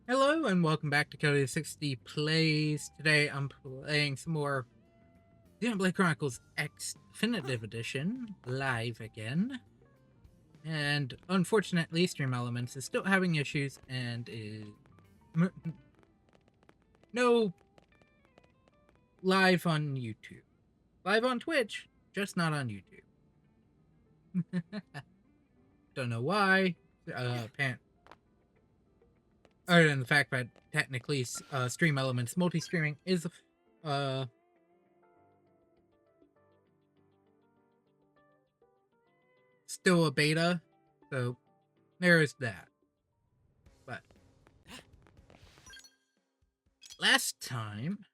Hello and welcome back to Cody 60 Plays. Today I'm playing some more Xenoblade Chronicles X Definitive Edition live again. And unfortunately, Stream Elements is still having issues and is no live on YouTube. Live on Twitch, just not on YouTube. Don't know why. Other than the fact that technically Stream Elements multi-streaming is still a beta, so there is that. But last time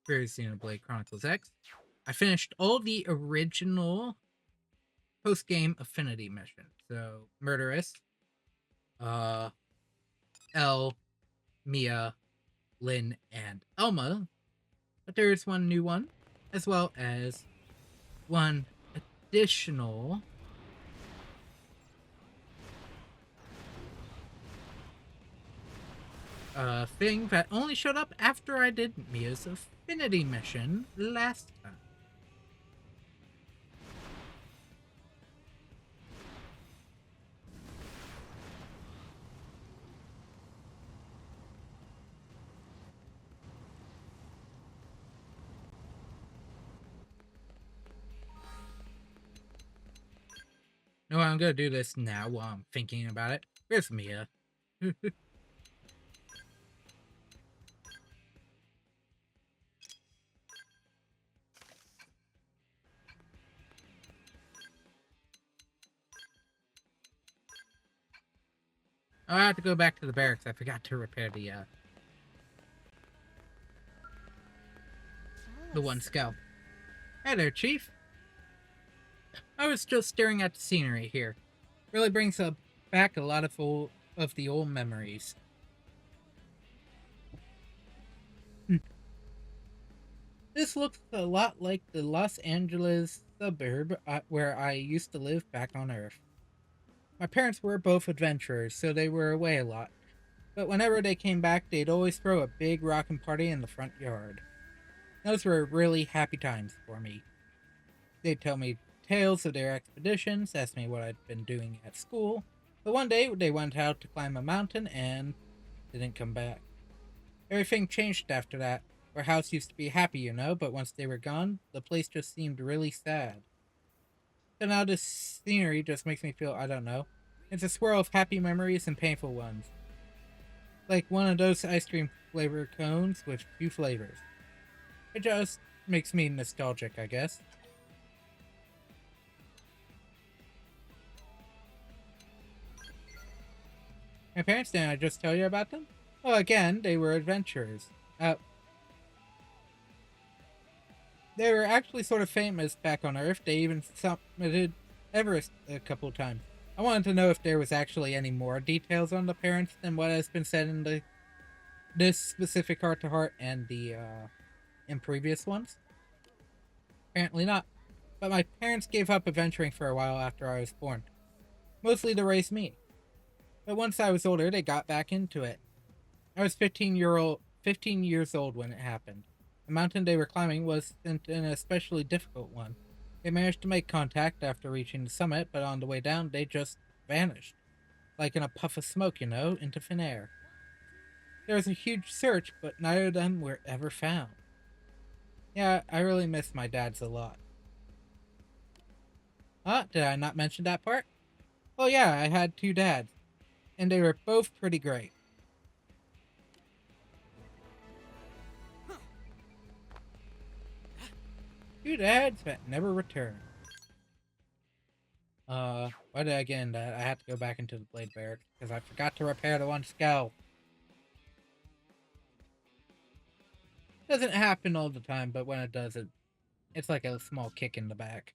for Xenoblade Chronicles X, I finished all the original post-game affinity missions. So Murderous, uh, Elle, Mia, Lynn, and Elma. But there's one new one, as well as one additional thing that only showed up after I did Mia's affinity mission last time. No, I'm gonna do this now while I'm thinking about it. Where's Mia? I have to go back to the barracks. I forgot to repair the one scout. Hey there, Chief. I was just staring at the scenery here. Really brings up back a lot of the old memories. This looks a lot like the Los Angeles suburb where I used to live back on Earth. My parents were both adventurers, so they were away a lot. But whenever they came back, they'd always throw a big rockin' party in the front yard. Those were really happy times for me. They'd tell me tales of their expeditions, ask me what I'd been doing at school. But one day they went out to climb a mountain and didn't come back. Everything changed after that. Our house used to be happy, you know, but once they were gone, the place just seemed really sad. So now this scenery just makes me feel, I don't know, it's a swirl of happy memories and painful ones. Like one of those ice cream flavor cones with two flavors. It just makes me nostalgic, I guess. My parents, didn't I just tell you about them? Well, again, they were adventurers. They were actually sort of famous back on Earth. They even summited Everest a couple times. I wanted to know if there was actually any more details on the parents than what has been said in this specific heart to heart and the in previous ones. Apparently not. But my parents gave up adventuring for a while after I was born, mostly to raise me. But once I was older, they got back into it. I was 15 years old when it happened. The mountain they were climbing was an especially difficult one. They managed to make contact after reaching the summit, but on the way down, they just vanished. Like in a puff of smoke, you know, into thin air. There was a huge search, but neither of them were ever found. Yeah, I really miss my dads a lot. Did I not mention that part? Oh yeah, I had two dads, and they were both pretty great. Two dads that never returned. Why did I get into that? I had to go back into the blade barracks because I forgot to repair the one skull. Doesn't happen all the time, but when it does, it's like a small kick in the back.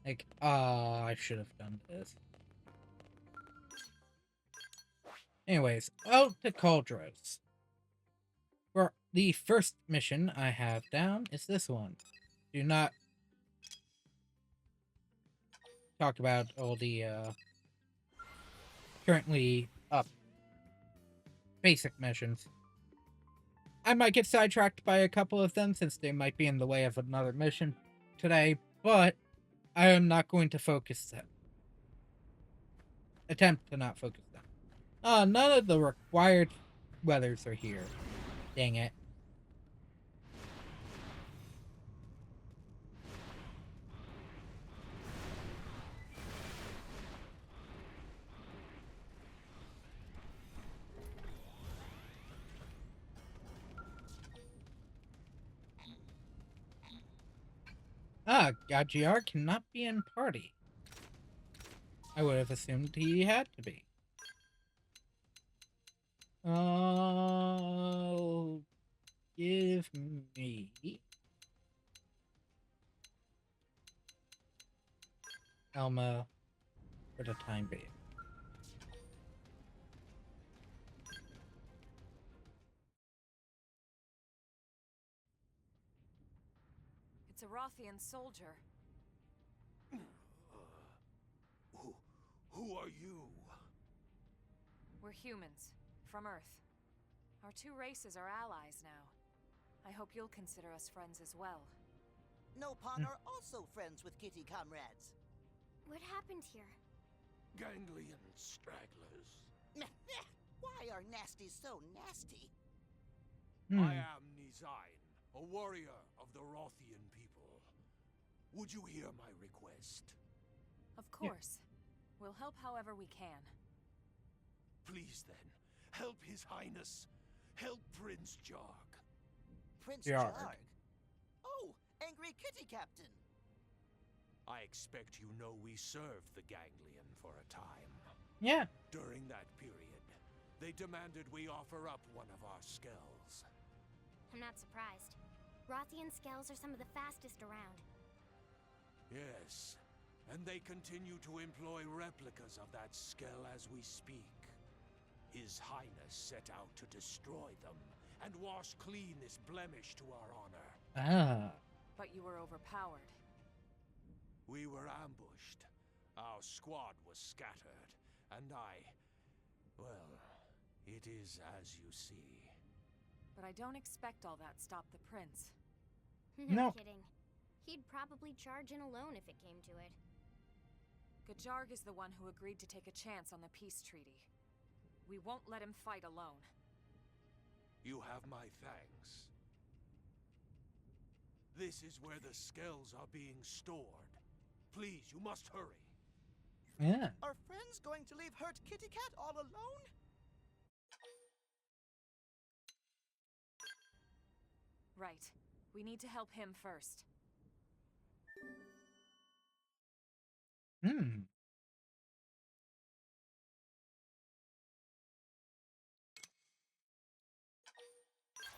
Like, I should have done this. Anyways, out to Cauldros. For the first mission I have down is this one. Do not talk about all the currently up basic missions. I might get sidetracked by a couple of them since they might be in the way of another mission today, but I am not going to focus them. Attempt to not focus them. None of the required weathers are here. Dang it. Jiarg cannot be in party. I would have assumed he had to be. Give me Elma for the time being. It's a Rothian soldier. Who are you? We're humans, from Earth. Our two races are allies now. I hope you'll consider us friends as well. Nopon are also friends with kitty comrades. What happened here? Ganglion stragglers. Why are nasties so nasty? I am Nizine, a warrior of the Rothian people. Would you hear my request? Of course. We'll help however we can. Please then, help His Highness. Help Prince Jiarg. Prince Jiarg. Jiarg? Oh, angry kitty captain. I expect you know we served the Ganglion for a time. Yeah. During that period, they demanded we offer up one of our skells. I'm not surprised. Rothian scales are some of the fastest around. Yes, and they continue to employ replicas of that skell as we speak. His Highness set out to destroy them and wash clean this blemish to our honor. But you were overpowered. We were ambushed. Our squad was scattered, and well, it is as you see. But I don't expect all that stopped the prince. No No. kidding. He'd probably charge in alone if it came to it. Jiarg is the one who agreed to take a chance on the peace treaty. We won't let him fight alone. You have my thanks. This is where the skells are being stored. Please, you must hurry. Yeah. Are friends going to leave hurt kitty cat all alone? Right. We need to help him first.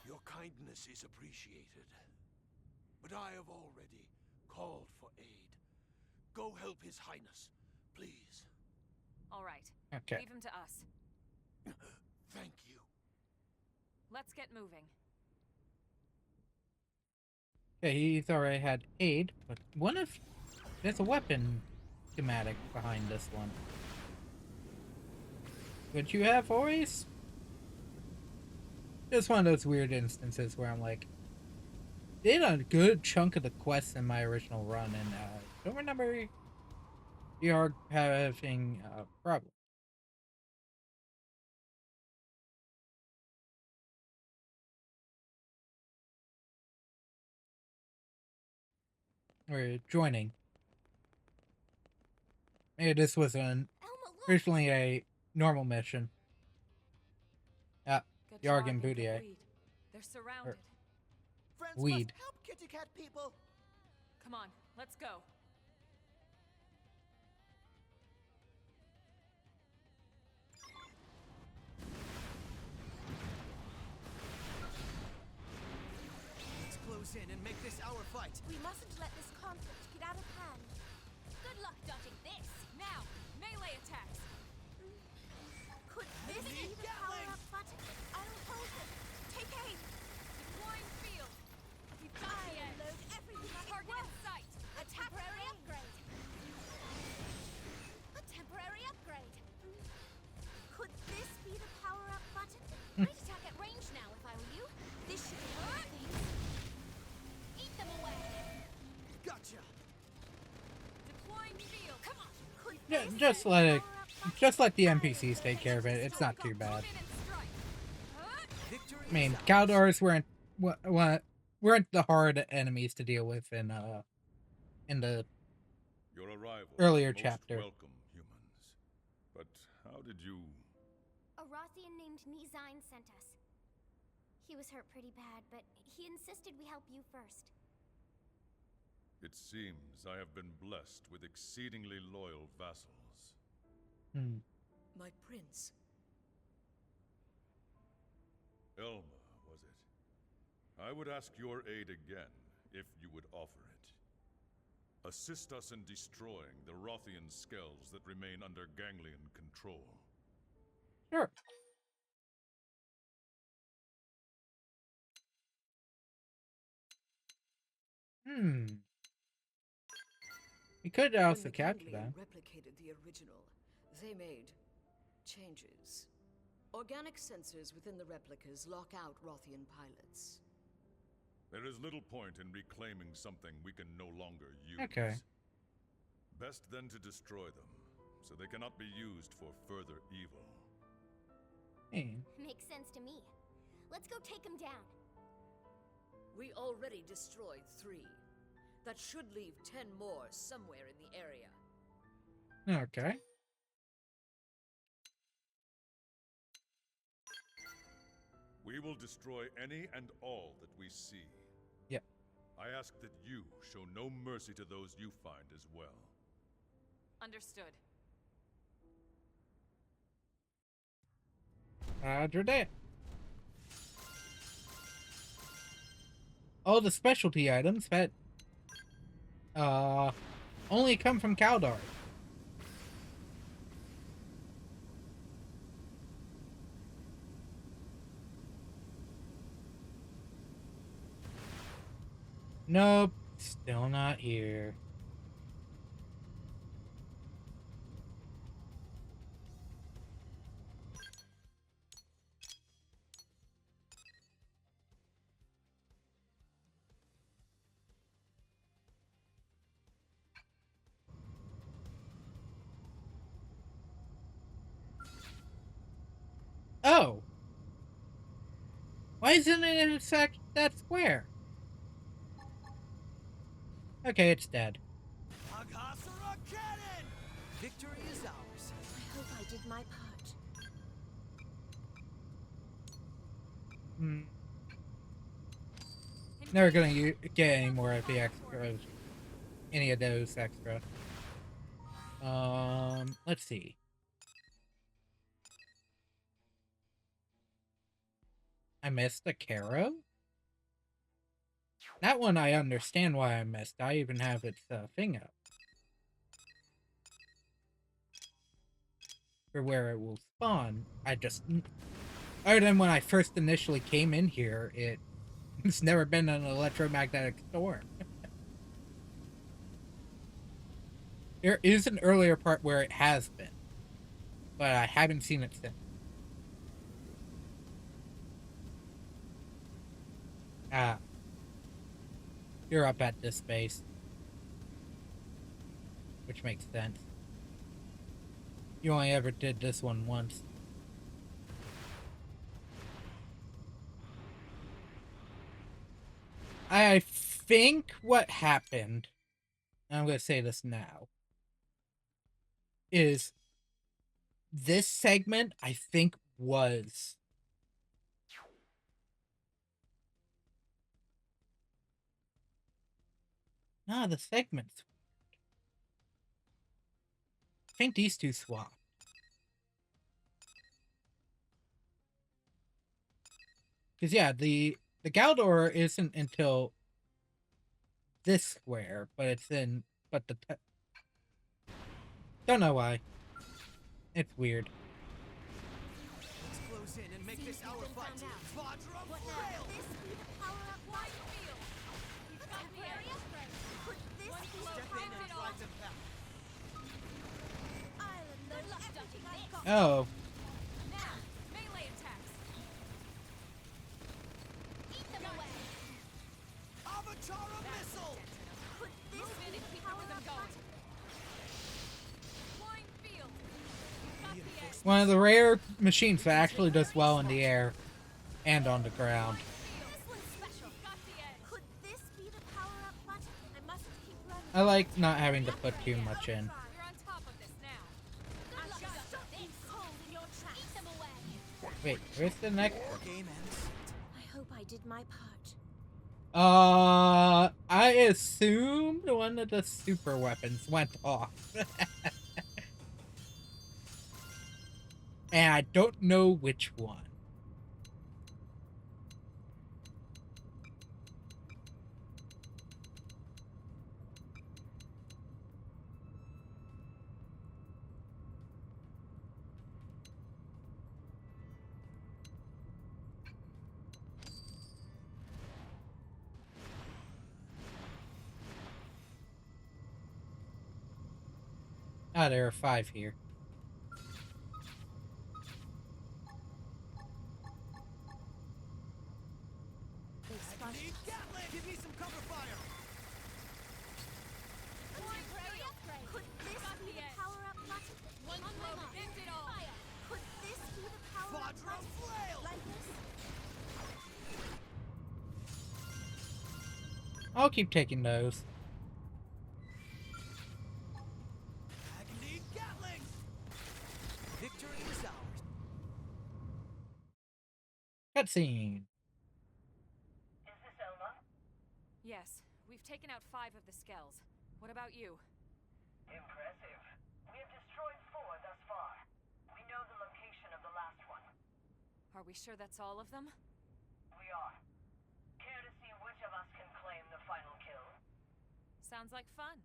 Your kindness is appreciated. But I have already called for aid. Go help His Highness, please. All right. Okay. Leave him to us. Thank you. Let's get moving. Okay, he's already had aid, but what if there's a weapon schematic behind this one? Would you have always? It's one of those weird instances where I'm like, did a good chunk of the quests in my original run, and don't remember Jiarg having a problem. Or joining. Maybe this was originally a normal mission. Jiarg and Boudier. They're surrounded. Friends Weed. must help kitty cat people. Come on, let's go. Let's close in and make this our fight. We mustn't let this conflict get out of hand. Good luck dodging this! Now, melee attacks. Could this be the power-up button? I'll hold it. Take aim! Deploying field. We've got the edge. Load everything on it Target in once. sight. A temporary upgrade. Just let it, just let the NPCs take care of it. It's not too bad. Victory I mean, is ours. Cauldros weren't the hard enemies to deal with in the Your arrival earlier is most chapter. welcome, humans. But how did you... A Rothian named Nizine sent us. He was hurt pretty bad, but he insisted we help you first. It seems I have been blessed with exceedingly loyal vassals. Hmm. My prince. Elma, was it? I would ask your aid again, if you would offer it. Assist us in destroying the Rothian skells that remain under Ganglion control. Sure. We could When also the capture Ganglion them. replicated the original, they made changes. Organic sensors within the replicas lock out Rothian pilots. There is little point in reclaiming something we can no longer use. Okay. Best then to destroy them, so they cannot be used for further evil. Hey. Makes sense to me. Let's go take him down. We already destroyed 3. That should leave 10 more somewhere in the area. Okay. We will destroy any and all that we see. Yep. I ask that you show no mercy to those you find as well. Understood. Roger that. All the specialty items that only come from Caldar. Nope, still not here. Oh. Why isn't it in that square? Okay, it's dead. Aghasura cannon! Victory is ours. I hope I did my part. Hmm. Never gonna get any more of the extras. Any of those extra. Let's see. I missed the Caro? That one I understand why I missed. I even have its thing up. For where it will spawn. I just... Other than when I first initially came in here, it's never been an electromagnetic storm. There is an earlier part where it has been. But I haven't seen it since. Ah. You're up at this base. Which makes sense. You only ever did this one once. I think what happened, and I'm going to say this now, is this segment, I think, was... Nah, the segment's weird. I think these two swap. Because, yeah, the Galdor isn't until this square, but it's in... But the... Don't know why. It's weird. Let's close in and make this our fight. Vajra What now? Frail! Could this be the power-up light field? Could this be the Step in and power-up drive them back. island? Good luck dodging this. Oh. Now, melee attacks. Eat them away. Avatara missile! Could this Move in be and the keep the rhythm power-up going. button? Flying One of the rare machines that actually does well in the air and on the ground. This one's special. Could this be the power-up button? I mustn't keep running. I like not having to put too much in. You're on top of this now. I'll just stop you cold in your tracks. Eat them away. Wait, where's the next one? Game ends. I hope I did my part. I assumed one of the super weapons went off. And I don't know which one. Ah, there are 5 here. Give me some cover fire. Could this be the power-up button? On my mark. Fire. Could this be the power-up Quadro button? flail. Like this? I'll keep taking those. Agony Gatling. Victory is ours. Cutscene. Yes, we've taken out 5 of the skells. What about you? Impressive. We have destroyed 4 thus far. We know the location of the last one. Are we sure that's all of them? We are. Care to see which of us can claim the final kill? Sounds like fun.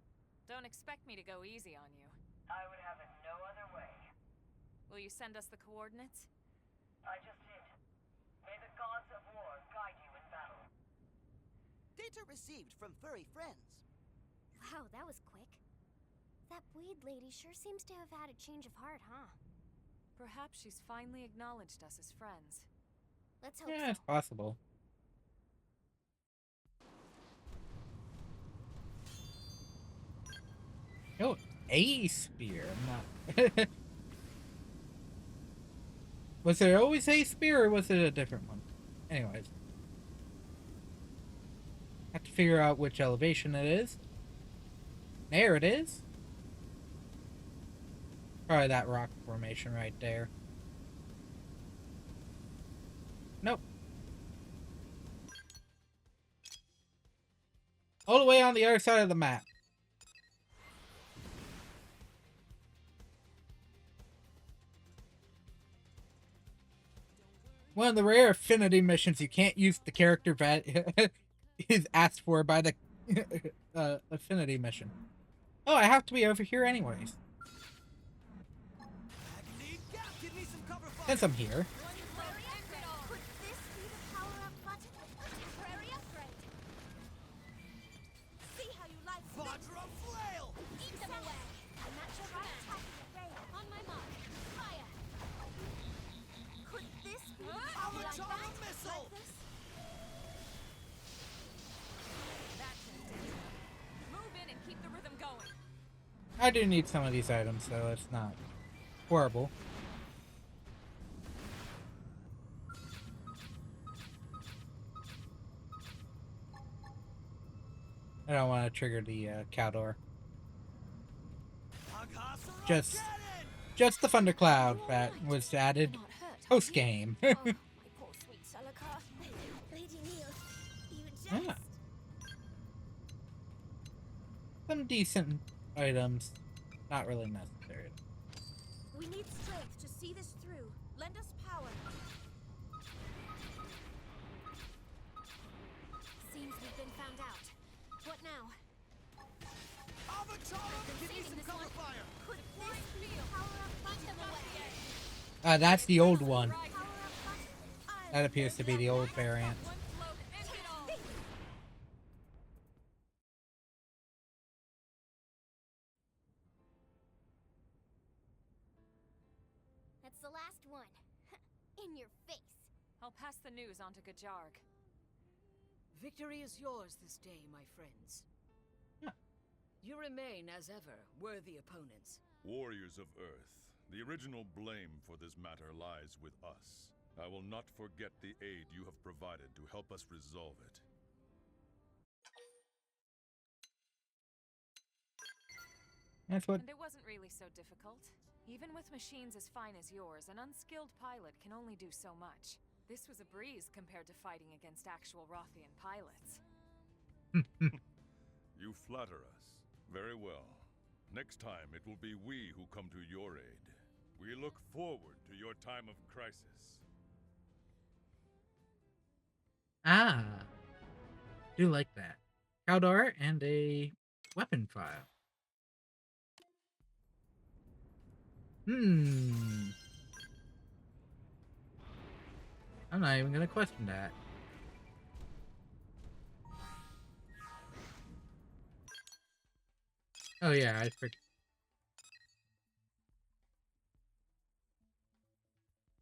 Don't expect me to go easy on you. I would have it no other way. Will you send us the coordinates? I just did. May the gods of war guide you in battle. Data received from furry friends. Wow, that was quick. That Bleed lady sure seems to have had a change of heart, huh? Perhaps she's finally acknowledged us as friends. Let's hope Yeah, so. it's possible. Oh, a spear. Not. Was there always a spear, or was it a different one? Anyways. Have to figure out which elevation it is. There it is. Probably that rock formation right there. Nope. All the way on the other side of the map. One of the rare affinity missions you can't use the character that is asked for by the affinity mission. Oh, I have to be over here anyways. Agony Gat. Give me some cover fire. Since I'm here. Could this be the power-up button? Temporary upgrade. See how you like Quadro flail. Eat them away. I'm not sure how to on my mark. Fire. Could this be the power-up Avatar button? missile. Like this? That's it. Move in and keep the rhythm going. I do need some of these items, so it's not horrible. I don't want to trigger the cow door. Just. Just the thundercloud that was added Not hurt, are post you? game. Oh, my poor sweet Salakar. Lady Neil, you just... Yeah. Some decent items, not really necessary. We need strength to see this through. Lend us power. Seems we've been found out. What now? Avatar. Give me some cover fire. Could this be the power-up button? That's the old one. Power-up button? That appears to be the old variant. One float, end it all. That's the last one. In your face. I'll pass the news on to Jiarg. Victory is yours this day, my friends. Huh. You remain, as ever, worthy opponents. Warriors of Earth, The original blame for this matter lies with us. I will not forget the aid you have provided to help us resolve it. That's what. And it wasn't really so difficult. Even with machines as fine as yours, an unskilled pilot can only do so much. This was a breeze compared to fighting against actual Rothian pilots. You flatter us. Very well. Next time, it will be we who come to your aid. We look forward to your time of crisis. Ah, do like that. Caldor and a weapon file. I'm not even gonna question that. Oh yeah, I forgot.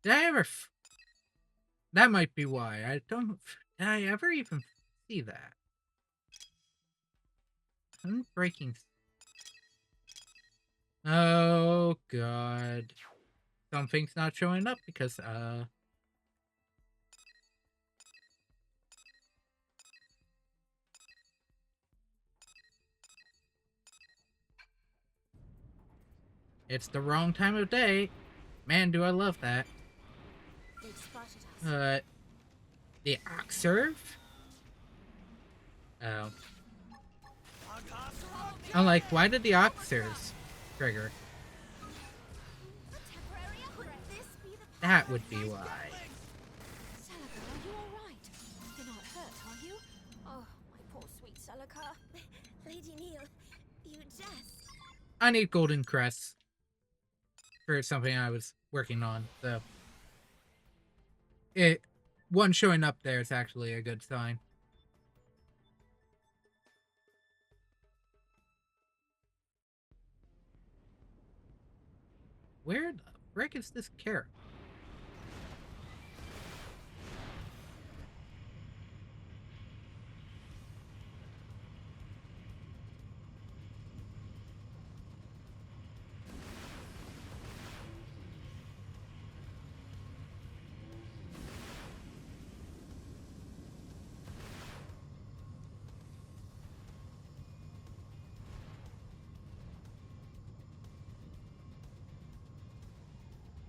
Did I ever? That might be why. I don't. Did I ever even see that? I'm breaking. Oh god. Something's not showing up because it's the wrong time of day. Man, do I love that. They've spotted us. The Oxerve? Oh. I'm like, why did the Oxerves trigger? That would be why. Celica, are you alright? You're not hurt, are you? Oh, my poor sweet Celica. Lady Neil, you jest. I need golden crests for something I was working on, so one showing up there is actually a good sign. Where the frick is this character?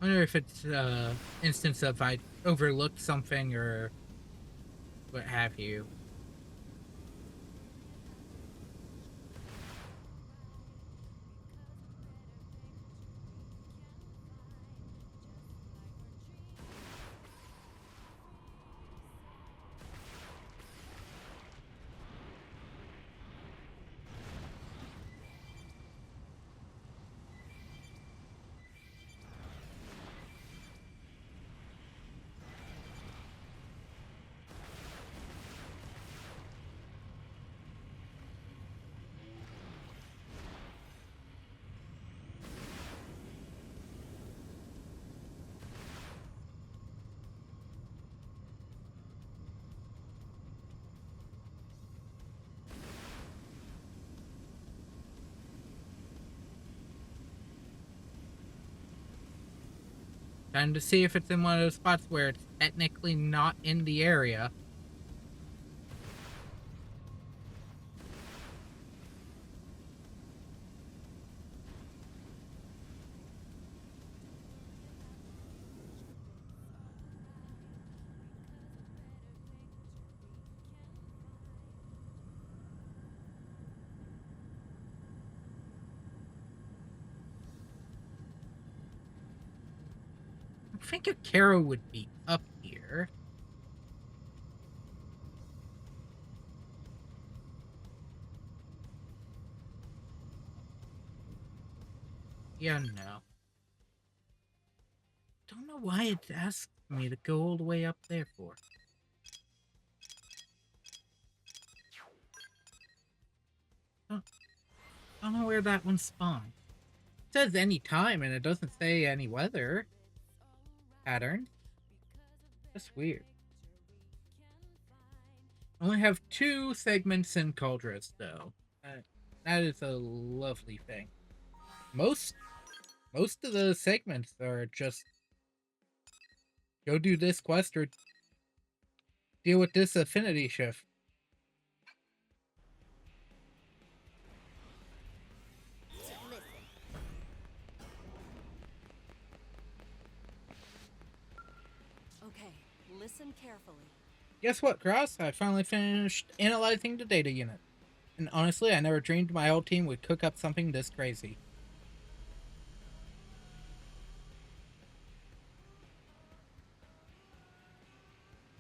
I wonder if it's instance of I overlooked something or what have you. Trying to see if it's in one of those spots where it's technically not in the area. I think a Kara would be up here. Yeah, no. Don't know why it asked me to go all the way up there for. Don't know where that one spawned. It says any time and it doesn't say any weather pattern. That's weird. I only have 2 segments in Cauldros, though. That is a lovely thing. Most Most of the segments are just go do this quest or deal with this affinity shift. Listen. Okay, listen carefully. Guess what, Cross? I finally finished analyzing the data unit. And honestly, I never dreamed my whole team would cook up something this crazy.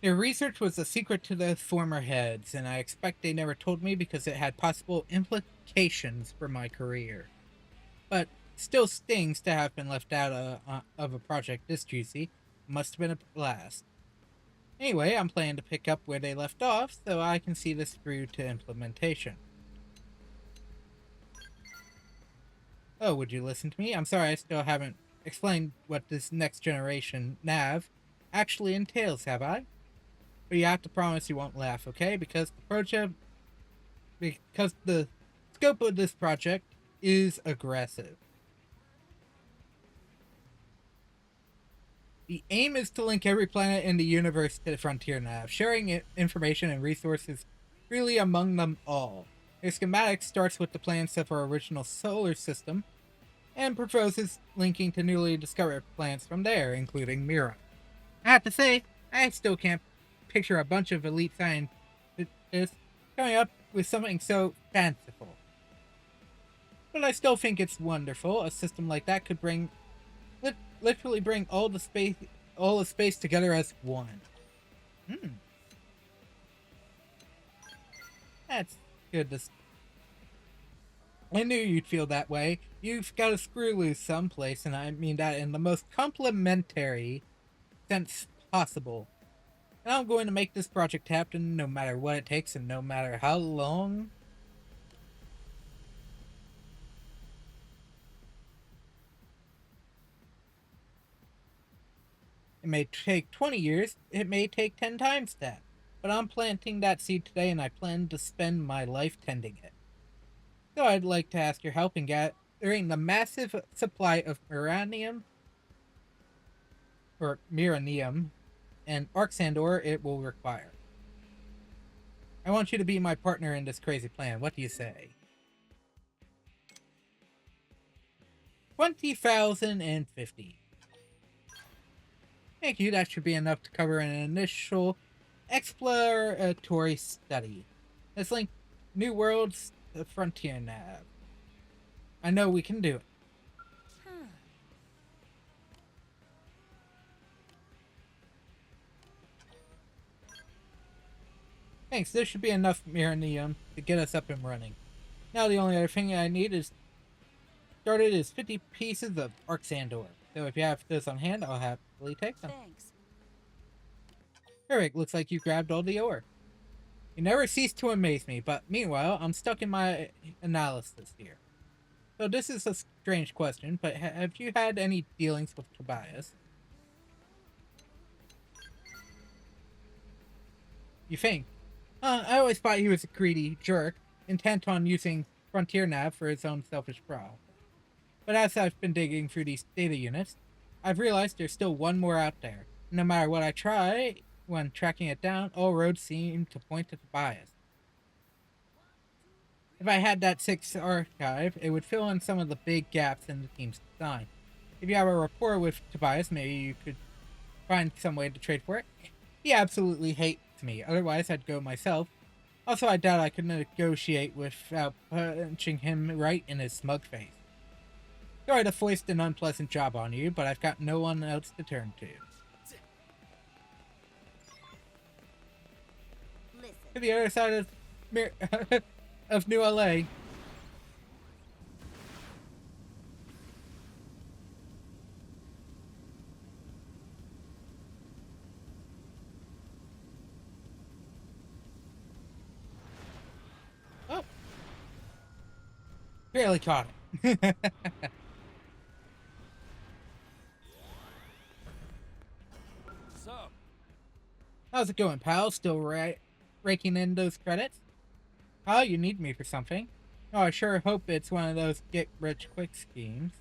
Their research was a secret to the former heads, and I expect they never told me because it had possible implications for my career. But still stings to have been left out of a project this juicy. Must have been a blast. Anyway, I'm planning to pick up where they left off so I can see this through to implementation. Oh, would you listen to me? I'm sorry I still haven't explained what this next generation nav actually entails, have I? But you have to promise you won't laugh, okay? Because the scope of this project is aggressive. The aim is to link every planet in the universe to the Frontier Nav, sharing information and resources freely among them all. The schematic starts with the plans of our original solar system and proposes linking to newly discovered planets from there, including Mira. I have to say, I still can't picture a bunch of elite scientists coming up with something so fanciful. But I still think it's wonderful. A system like that could literally bring all of space together as one. Hmm, that's good to. I knew you'd feel that way. You've got a screw loose someplace, and I mean that in the most complimentary sense possible. And I'm going to make this project happen no matter what it takes and no matter how long. It may take 20 years, it may take 10 times that. But I'm planting that seed today and I plan to spend my life tending it. So I'd like to ask your help in gathering the massive supply of miranium and Arxandor it will require. I want you to be my partner in this crazy plan. What do you say? 20,050. Thank you, that should be enough to cover an initial exploratory study. Let's link New Worlds to Frontier Nav. I know we can do it. Thanks, this should be enough miranium to get us up and running. Now the only other thing I need is 50 pieces of Arxandor. So if you have those on hand, I'll happily take them. Thanks. Perfect, looks like you grabbed all the ore. You never cease to amaze me, but meanwhile, I'm stuck in my analysis here. So this is a strange question, but have you had any dealings with Tobias? You think? I always thought he was a greedy jerk, intent on using Frontier Nav for his own selfish profit. But as I've been digging through these data units, I've realized there's still one more out there. No matter what I try, when tracking it down, all roads seem to point to Tobias. If I had that 6 archive, it would fill in some of the big gaps in the team's design. If you have a rapport with Tobias, maybe you could find some way to trade for it. He absolutely hates me, otherwise I'd go myself. Also, I doubt I could negotiate without punching him right in his smug face. Sorry to foist an unpleasant job on you, but I've got no one else to turn to. Listen. To the other side of of New LA. Oh, barely caught it. Sup? How's it going, pal? Still raking in those credits? Oh, you need me for something? Oh, I sure hope it's one of those get-rich-quick schemes.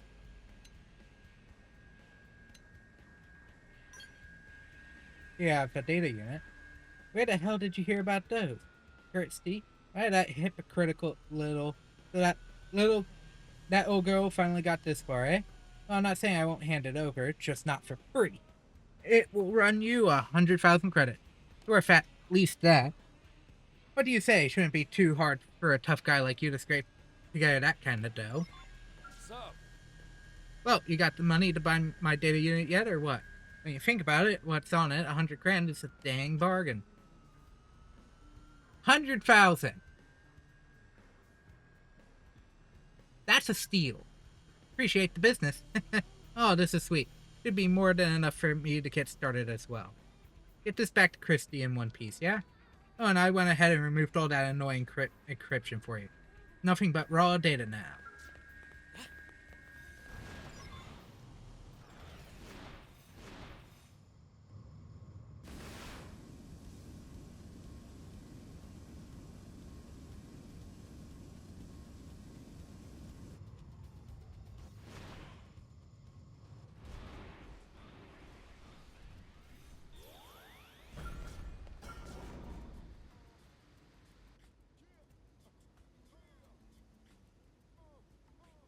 Yeah, the data unit. Where the hell did you hear about those? Kirsty? Why that hypocritical little little that old girl finally got this far, eh? Well, I'm not saying I won't hand it over, just not for free. It will run you 100,000 credit. Worth at least that. What do you say? Shouldn't be too hard for a tough guy like you to scrape together that kind of dough. What's up? Well, you got the money to buy my data unit yet, or what? When you think about it, what's on it, 100 grand is a dang bargain. 100,000. That's a steal. Appreciate the business. Oh, this is sweet. Should be more than enough for me to get started as well. Get this back to Christy in one piece, yeah? Oh, and I went ahead and removed all that annoying encryption for you. Nothing but raw data now.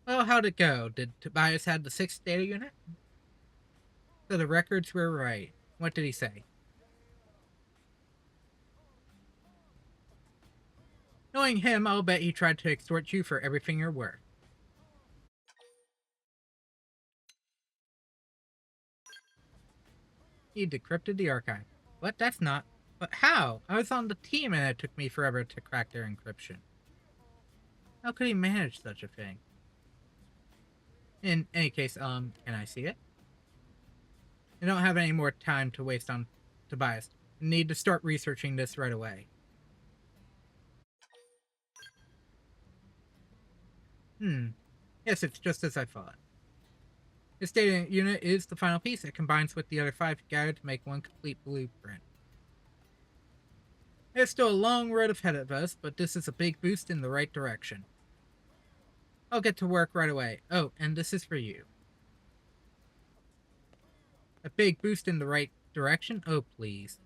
Well, how'd it go? Did Tobias have the 6th data unit? So the records were right. What did he say? Knowing him, I'll bet he tried to extort you for everything you're worth. He decrypted the archive. What? That's not... But how? I was on the team and it took me forever to crack their encryption. How could he manage such a thing? In any case, can I see it? I don't have any more time to waste on Tobias. I need to start researching this right away. Yes, it's just as I thought. This data unit is the final piece. It combines with the other 5 together to make one complete blueprint. There's still a long road ahead of us, but this is a big boost in the right direction. I'll get to work right away. Oh, and this is for you. A big boost in the right direction? Oh, please.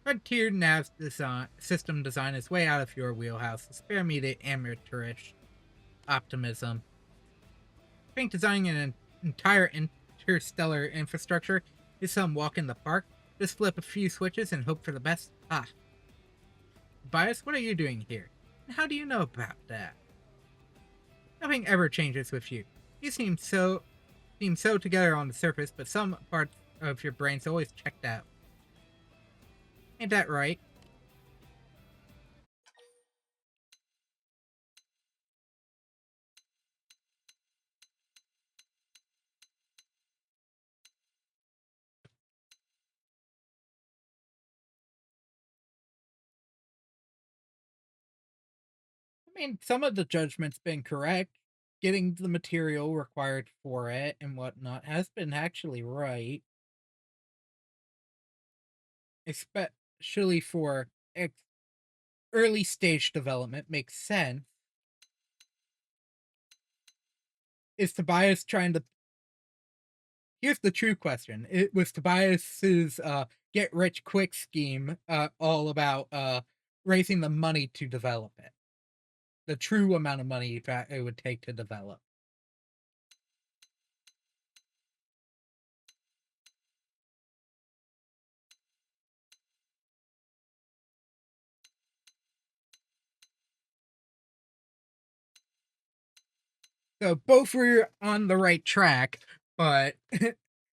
Frontier nav design, system design is way out of your wheelhouse. Spare me the amateurish optimism. I think designing an entire interstellar infrastructure is some walk in the park. Just flip a few switches and hope for the best. Ah. Bias, what are you doing here? And how do you know about that? Nothing ever changes with you. You seem so together on the surface, but some parts of your brain's always checked out. Ain't that right? I mean, some of the judgment's been correct. Getting the material required for it and whatnot has been actually right. Especially for early stage development makes sense. Is Tobias trying to... Here's the true question. It was Tobias's get rich quick scheme all about raising the money to develop it. The true amount of money that it would take to develop. So both were on the right track, but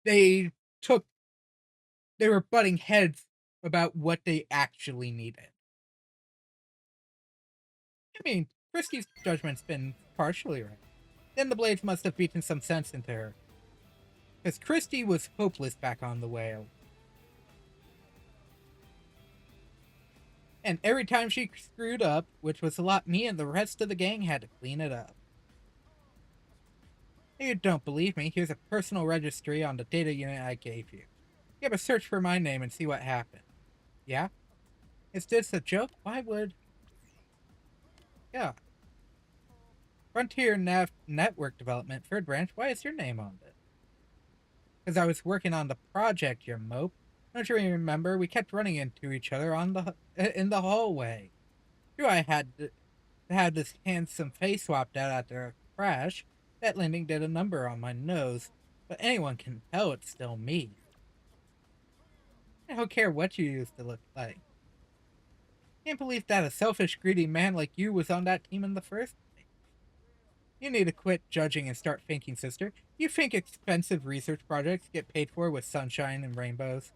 they took they were butting heads about what they actually needed. I mean, Christie's judgment's been partially right. Then the Blades must have beaten some sense into her. Because Christie was hopeless back on the whale. And every time she screwed up, which was a lot, me and the rest of the gang had to clean it up. If you don't believe me, here's a personal registry on the data unit I gave you. You have a search for my name and see what happened. Yeah? Is this a joke? Why would... Yeah. Frontier Network Development, 3rd Branch, why is your name on this? because I was working on the project, you mope. Don't you remember? We kept running into each other in the hallway. Sure, I had this handsome face swapped out after a crash. That landing did a number on my nose, but anyone can tell it's still me. I don't care what you used to look like. Can't believe that a selfish, greedy man like you was on that team in the first place. You need to quit judging and start thinking, sister. You think expensive research projects get paid for with sunshine and rainbows?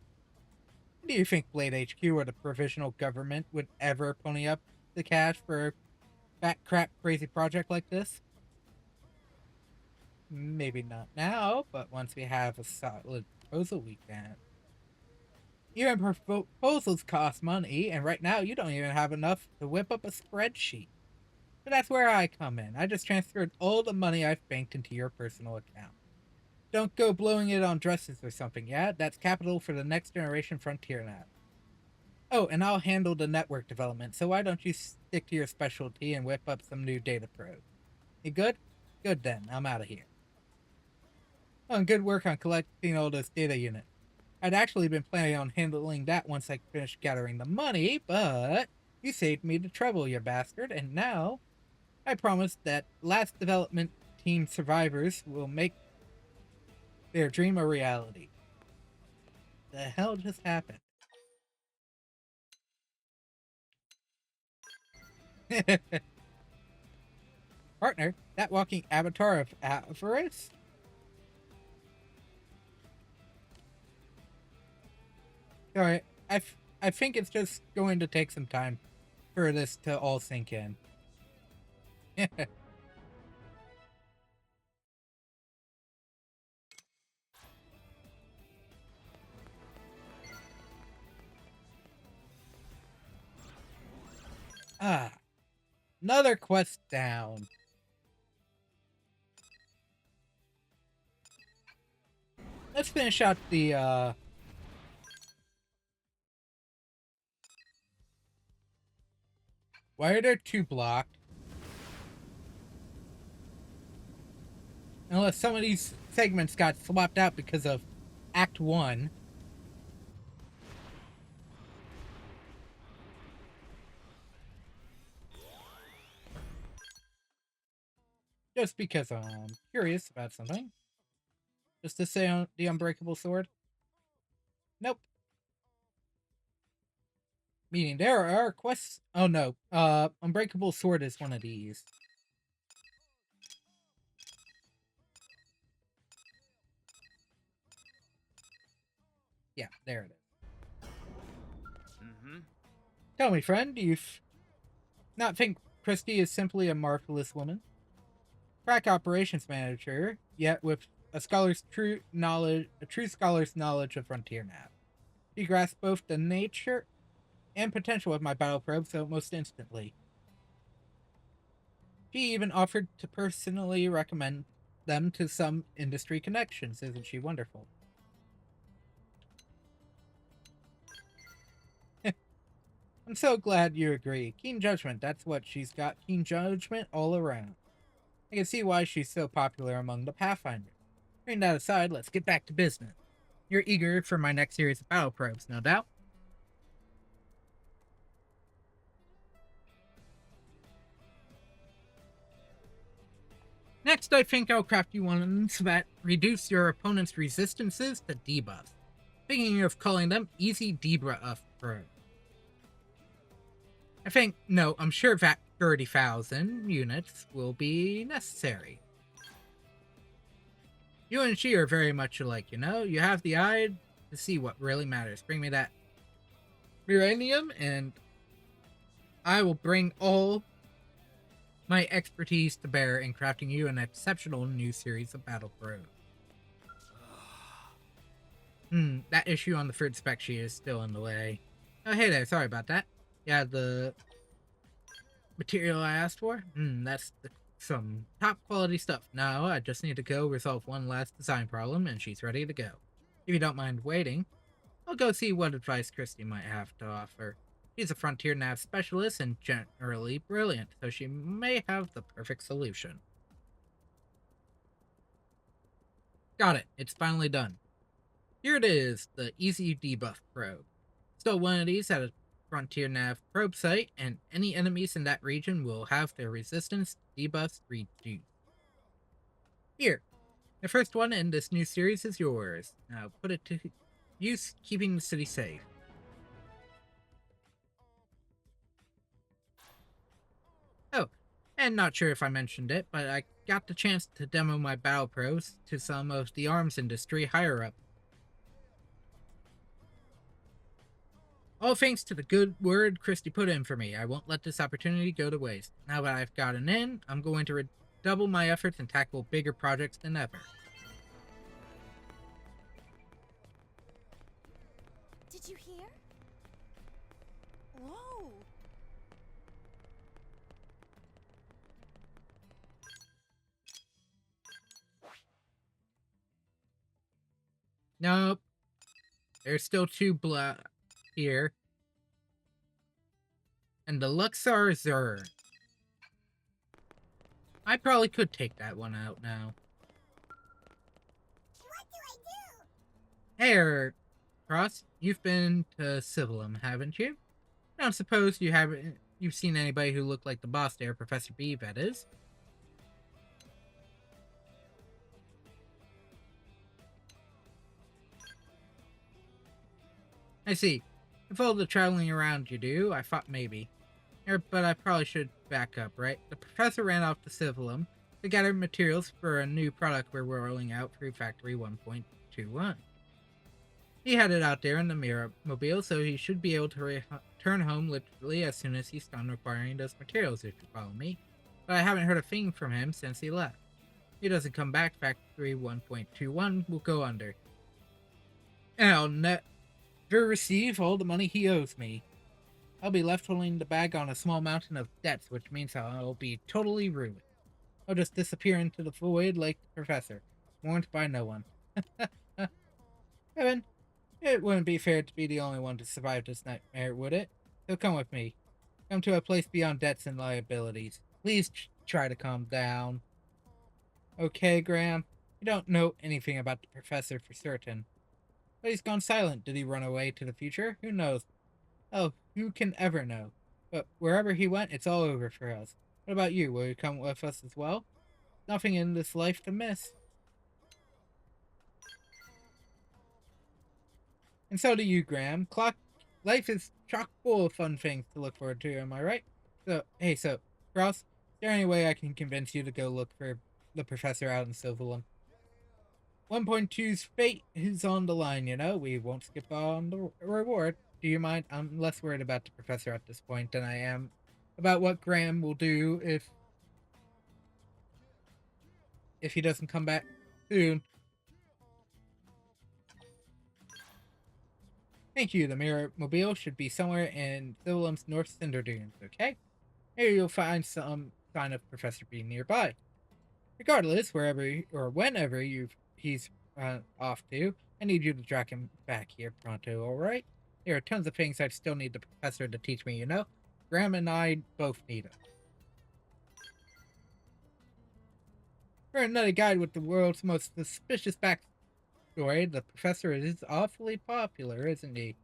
Do you think Blade HQ or the provisional government would ever pony up the cash for a fat crap crazy project like this? Maybe not now, but once we have a solid proposal we can. Even proposals cost money, and right now you don't even have enough to whip up a spreadsheet. But that's where I come in. I just transferred all the money I've banked into your personal account. Don't go blowing it on dresses or something, yeah? That's capital for the next generation frontier nav. Oh, and I'll handle the network development, so why don't you stick to your specialty and whip up some new data probes? You good? Good then, I'm out of here. Oh, and good work on collecting all those data units. I'd actually been planning on handling that once I finished gathering the money, but you saved me the trouble, you bastard, and now I promise that last development team survivors will make their dream a reality. The hell just happened? Partner, that walking avatar of avarice? Alright, I think it's just going to take some time for this to all sink in. Ah, another quest down. Let's finish out the, why are there two blocked? Unless some of these segments got swapped out because of Act 1. Just because I'm curious about something. Just to say on the Unbreakable Sword. Nope. Meaning there are quests. Oh no. Unbreakable Sword is one of these. Yeah, there it is. Tell me, friend, do you not think Christie is simply a marvelous woman? Crack operations manager, yet with a true scholar's knowledge of frontier nav. She grasps both the nature and potential of my battle probes almost instantly. She even offered to personally recommend them to some industry connections. Isn't she wonderful? I'm so glad you agree. Keen judgment, that's what she's got. Keen judgment all around. I can see why she's so popular among the Pathfinders. Putting that aside, let's get back to business. You're eager for my next series of battle probes, no doubt? Next, I think I'll craft you ones that reduce your opponent's resistances to debuffs. Thinking of calling them easy debuff probes. I'm sure that 30,000 units will be necessary. You and she are very much alike, you know? You have the eye to see what really matters. Bring me that uranium, and I will bring all my expertise to bear in crafting you an exceptional new series of battle probes. That issue on the third spec sheet is still in the way. Oh, hey there, sorry about that. Yeah, the material I asked for? That's some top quality stuff. Now, I just need to go resolve one last design problem, and she's ready to go. If you don't mind waiting, I'll go see what advice Christy might have to offer. She's a frontier nav specialist and generally brilliant, so she may have the perfect solution. Got it. It's finally done. Here it is, the Easy Debuff Probe. Still one of these at a Frontier Nav probe site, and any enemies in that region will have their resistance debuffs reduced. Here, the first one in this new series is yours. Now put it to use, keeping the city safe. Oh, and not sure if I mentioned it, but I got the chance to demo my battle probes to some of the arms industry higher up. All thanks to the good word Christy put in for me, I won't let this opportunity go to waste. Now that I've gotten in, I'm going to redouble my efforts and tackle bigger projects than ever. Did you hear? Whoa! Nope, there's still two here. And the Luxar Zur. I probably could take that one out now. What do I do? Hey, Cross, you've been to Civilum, haven't you? I don't suppose you've seen anybody who looked like the boss there, Professor B, that is. I see. With all the traveling around you do, I thought maybe. But I probably should back up, right? The professor ran off to Civilum to gather materials for a new product we're rolling out through Factory 1.21. He headed out there in the Mirror Mobile, so he should be able to return home literally as soon as he's done requiring those materials, if you follow me. But I haven't heard a thing from him since he left. If he doesn't come back, Factory 1.21 will go under. And I'll never receive all the money he owes me. I'll be left holding the bag on a small mountain of debts, which means I'll be totally ruined. I'll just disappear into the void like the professor, warned by no one. Evan, it wouldn't be fair to be the only one to survive this nightmare, would it? So come with me. Come to a place beyond debts and liabilities. Please try to calm down. Okay, Graham. You don't know anything about the professor for certain. But he's gone silent. Did he run away to the future? Who knows? Oh, who can ever know? But wherever he went, it's all over for us. What about you? Will you come with us as well? Nothing in this life to miss. And so do you, Graham. Life is chock full of fun things to look forward to, am I right? So, Ross, is there any way I can convince you to go look for the professor out in Silverland? 1.2's fate is on the line, you know. We won't skip on the reward. Do you mind? I'm less worried about the professor at this point than I am about what Graham will do if he doesn't come back soon. Thank you. The Mirror Mobile should be somewhere in Silverum's North Cinder Dunes, okay? Maybe you'll find some sign of Professor B nearby. Regardless, wherever or whenever he's off to, I need you to drag him back here pronto, alright? There are tons of things I still need the professor to teach me, you know? Graham and I both need him. For another guide with the world's most suspicious backstory, the professor is awfully popular, isn't he?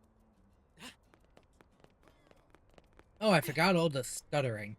Oh, I forgot all the stuttering.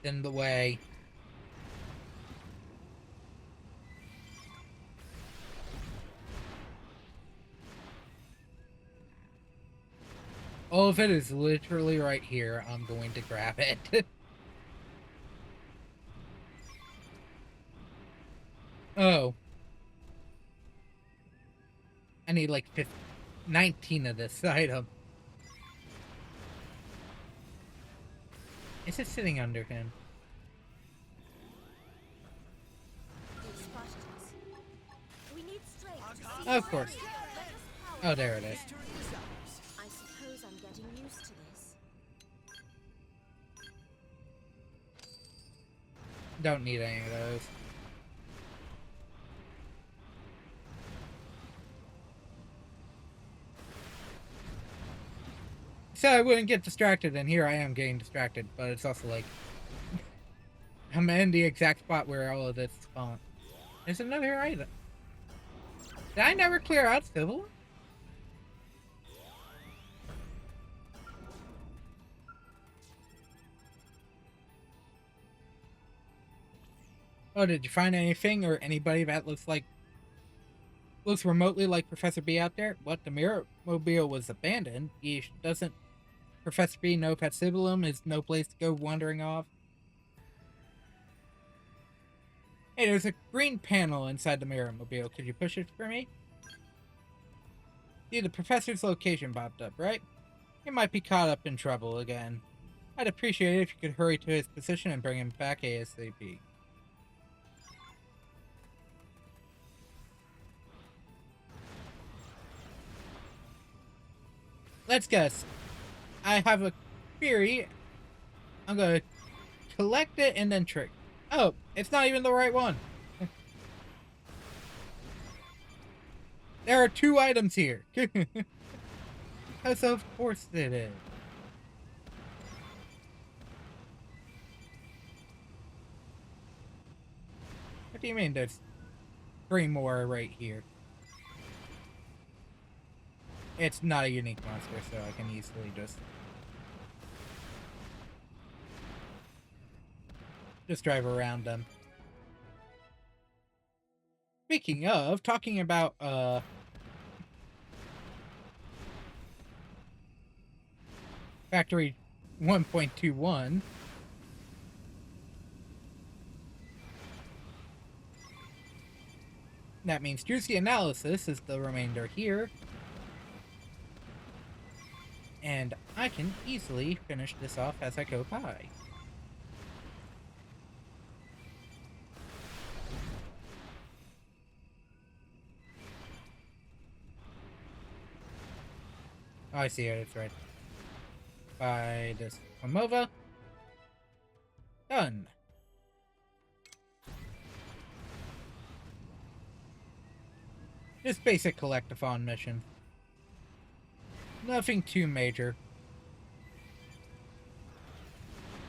In the way. All of it is literally right here. I'm going to grab it. Oh. I need like 19 of this item. Is it sitting under him? They've spotted us. We need strength to see Of where course. it is. Let us power Oh, there it is. I suppose I'm getting used to this. Don't need any of those. So I wouldn't get distracted, and here I am getting distracted, but it's also like I'm in the exact spot where all of this spawned. There's another item. Did I never clear out Civil? Oh, did you find anything or anybody that looks remotely like Professor B out there? What, the Mirror Mobile was abandoned? Yeesh, doesn't Professor B know Patibulum is no place to go wandering off? Hey, there's a green panel inside the Mirror Mobile. Could you push it for me? See, the professor's location popped up, right? He might be caught up in trouble again. I'd appreciate it if you could hurry to his position and bring him back ASAP. Let's guess. I have a theory. I'm gonna collect it and then trick. Oh, it's not even the right one. There are 2 items here. Because of course it is. What do you mean there's 3 more right here? It's not a unique monster, so I can easily just drive around them. Speaking of, talking about, Factory 1.21. That means juicy analysis is the remainder here. And I can easily finish this off as I go by. Oh, I see it, it's right. By this Amova. Done. Just basic collectathon mission. Nothing too major.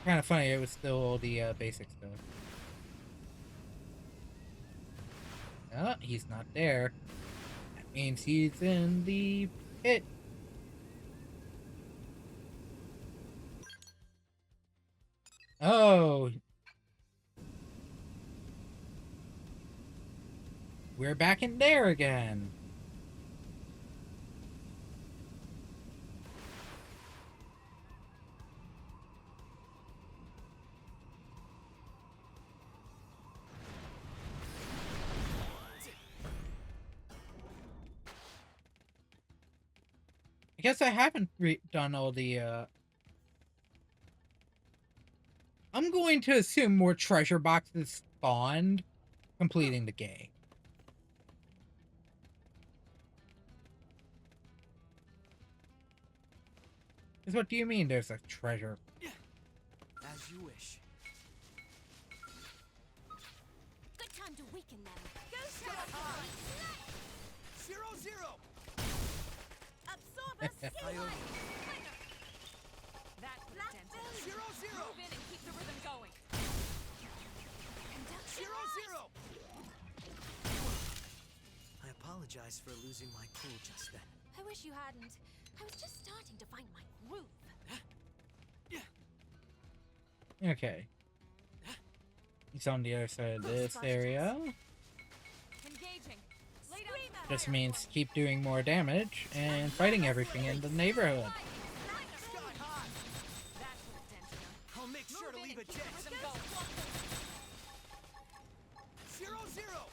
Kind of funny, it was still all the basic stuff. Oh, he's not there. That means he's in the pit. Oh. We're back in there again. I guess I haven't done all the, I'm going to assume more treasure boxes spawned completing the game. Because what do you mean there's a treasure? As you wish. Good time to weaken them. Go, Zero! Absorb us. That's the dentist. Zero! Move in and keep the rhythm going. Zero! I apologize for losing my cool just then. I wish you hadn't. I was just starting to find my groove. Okay. He's on the other side of this area. Engaging. Lay down. Just means keep doing more damage and fighting everything in the neighborhood. Sky high! That's what a dent is. I'll make sure to Move in leave a and keep the dent. rhythm going. Zero!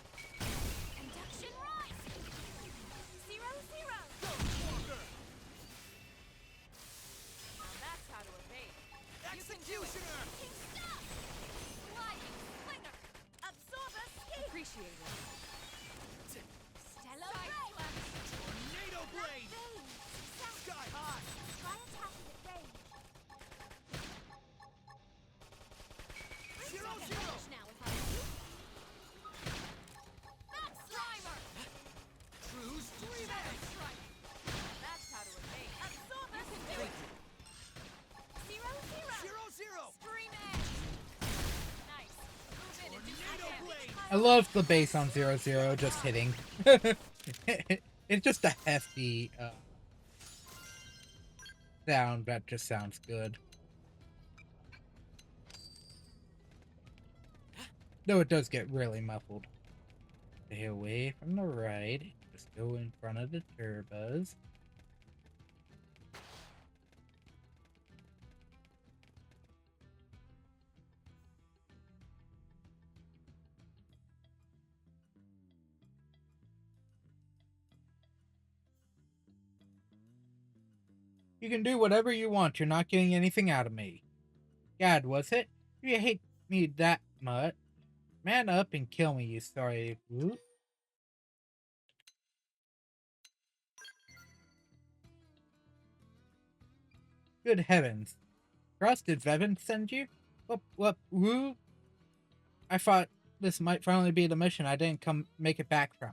Induction rise. 0-0. Go, Walker! Now that's how to evade. Executioner! I love the bass on 00 just hitting. It's just a hefty sound that just sounds good. Though it does get really muffled. Stay away from the right. Just go in front of the turbos. You can do whatever you want. You're not getting anything out of me. God, was it? You hate me that much. Man up and kill me, you sorry. Whoop. Good heavens. Cross, did Vevin send you? Who? I thought this might finally be the mission I didn't come make it back from.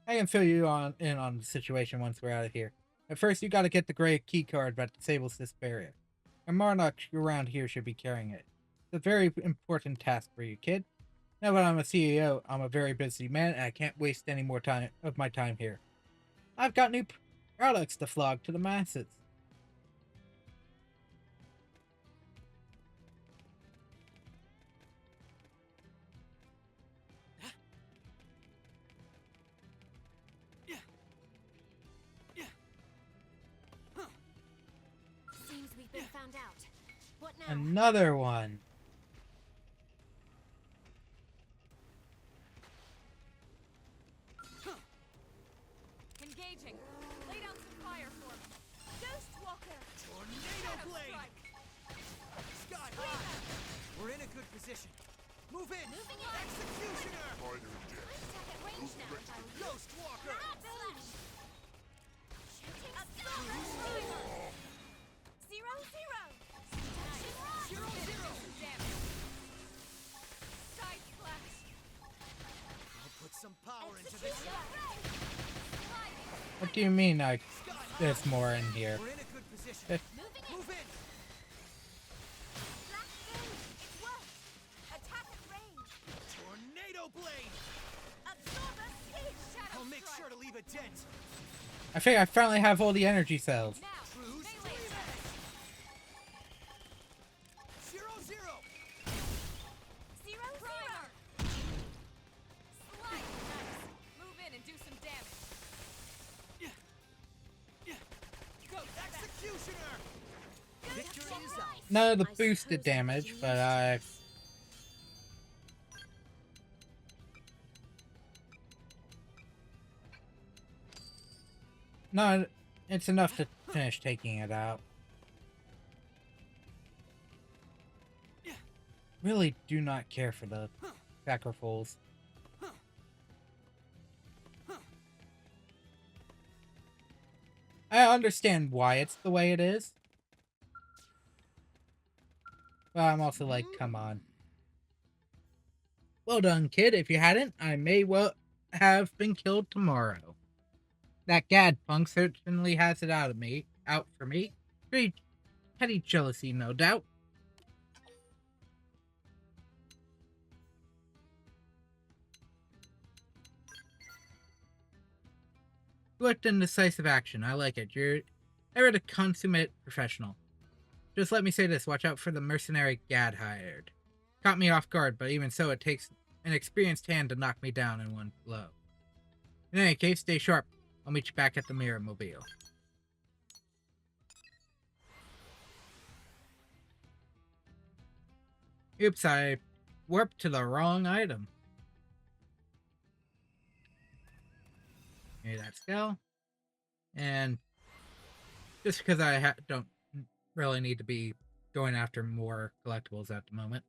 I can fill you in on the situation once we're out of here. At first, you gotta get the gray key card that disables this barrier. And Marnock around here should be carrying it. It's a very important task for you, kid. Now that I'm a CEO, I'm a very busy man, and I can't waste any more time of my time here. I've got new products to flog to the masses. Seems we've been found out. What now? Another one. Engaging. Lay down some fire for me. Ghost Walker! Tornado blade! Sky high! We're in a good position. Move in! Moving in! Executioner! Attack at range now. Ghost Walker! Slash! Shooting Absorber! 0-0! Zero, zero! Damage. Side slash. I'll put some power into this. What do you mean there's more in here? We're in a good position. Moving in! Move in! Black Fang! It worked! Attack at range! Tornado blade! Absorber Speed! I'll make sure to leave a dent. I think I finally have all the energy cells. Now. Cruise Melee to attack. 0-0! 0-0! Slide. Nice. Move in and do some damage. Go. Executioner! Victory is ours. None of the I boosted suppose I damage, can but use I... No, it's enough to finish taking it out. Really do not care for the sacrifice. I understand why it's the way it is. But I'm also like, come on. Well done, kid. If you hadn't, I may well have been killed tomorrow. That gad punk certainly has it out for me. Pretty petty jealousy, no doubt. Swift and decisive action. I like it. You're ever the consummate professional. Just let me say this. Watch out for the mercenary Gad hired. Caught me off guard, but even so, it takes an experienced hand to knock me down in one blow. In any case, stay sharp. I'll meet you back at the Mirror Mobile. Oops, I warped to the wrong item. Maybe that's go. And just because I don't really need to be going after more collectibles at the moment.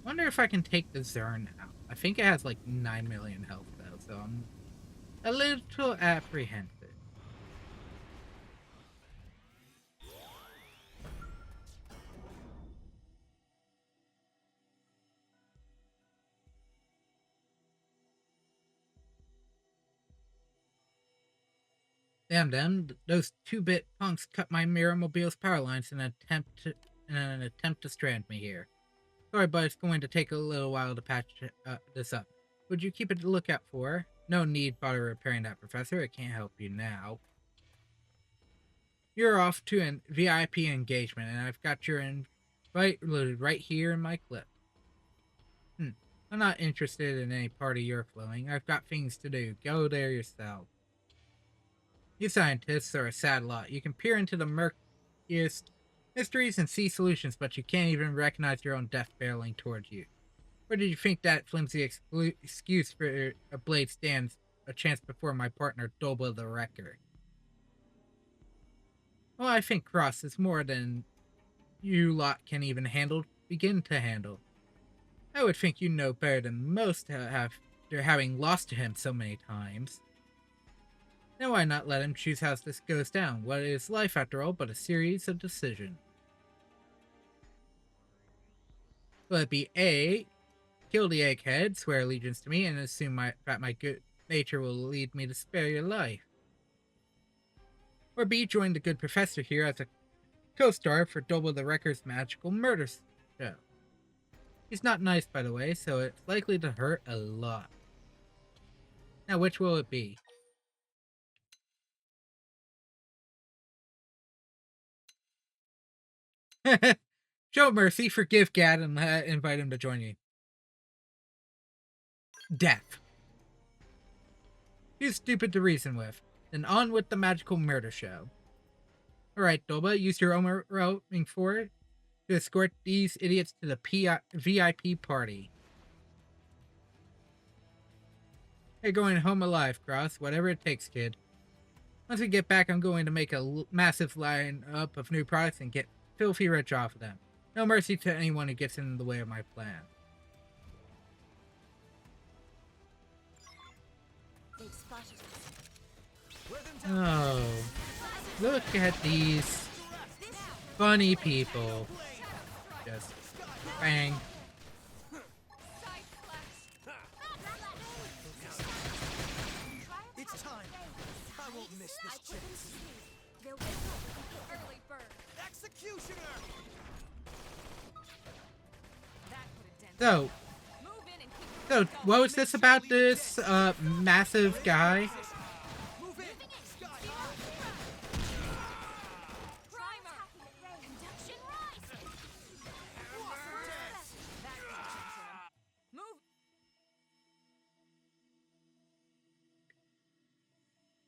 Wonder if I can take the Zern out. I think it has like 9 million health though, so I'm a little apprehensive. Damn them! Those 2-bit punks cut my Mirror Mobile's power lines in an attempt to strand me here. Sorry, but it's going to take a little while to patch this up. Would you keep a lookout for her? No need bother repairing that, Professor. It can't help you now. You're off to an VIP engagement, and I've got your invite loaded right here in my clip. I'm not interested in any party you're throwing. I've got things to do. Go there yourself. You scientists are a sad lot. You can peer into the murkiest mysteries and see solutions, but you can't even recognize your own death barreling towards you. Where did you think that flimsy excuse for a blade stands a chance before my partner Dolba the Wrecker? Well, I think Cross is more than you lot can even begin to handle. I would think you know better than most after having lost to him so many times. Now why not let him choose how this goes down? What is life, after all, but a series of decisions? Will it be A, kill the egghead, swear allegiance to me, and assume that my good nature will lead me to spare your life? Or B, join the good professor here as a co-star for Double the Wrecker's magical murder show? He's not nice, by the way, so it's likely to hurt a lot. Now, which will it be? Show mercy, forgive Gad, and invite him to join you. Death. He's stupid to reason with. Then on with the magical murder show. Alright, Dolba, use your own roving for it to escort these idiots to the VIP party. You're going home alive, Cross. Whatever it takes, kid. Once we get back, I'm going to make a massive line-up of new products and get filthy rich off of them. No mercy to anyone who gets in the way of my plan. Oh, look at these funny people. Just bang. It's time. I won't miss this chance. Early bird. Executioner! So, what was this about this massive guy?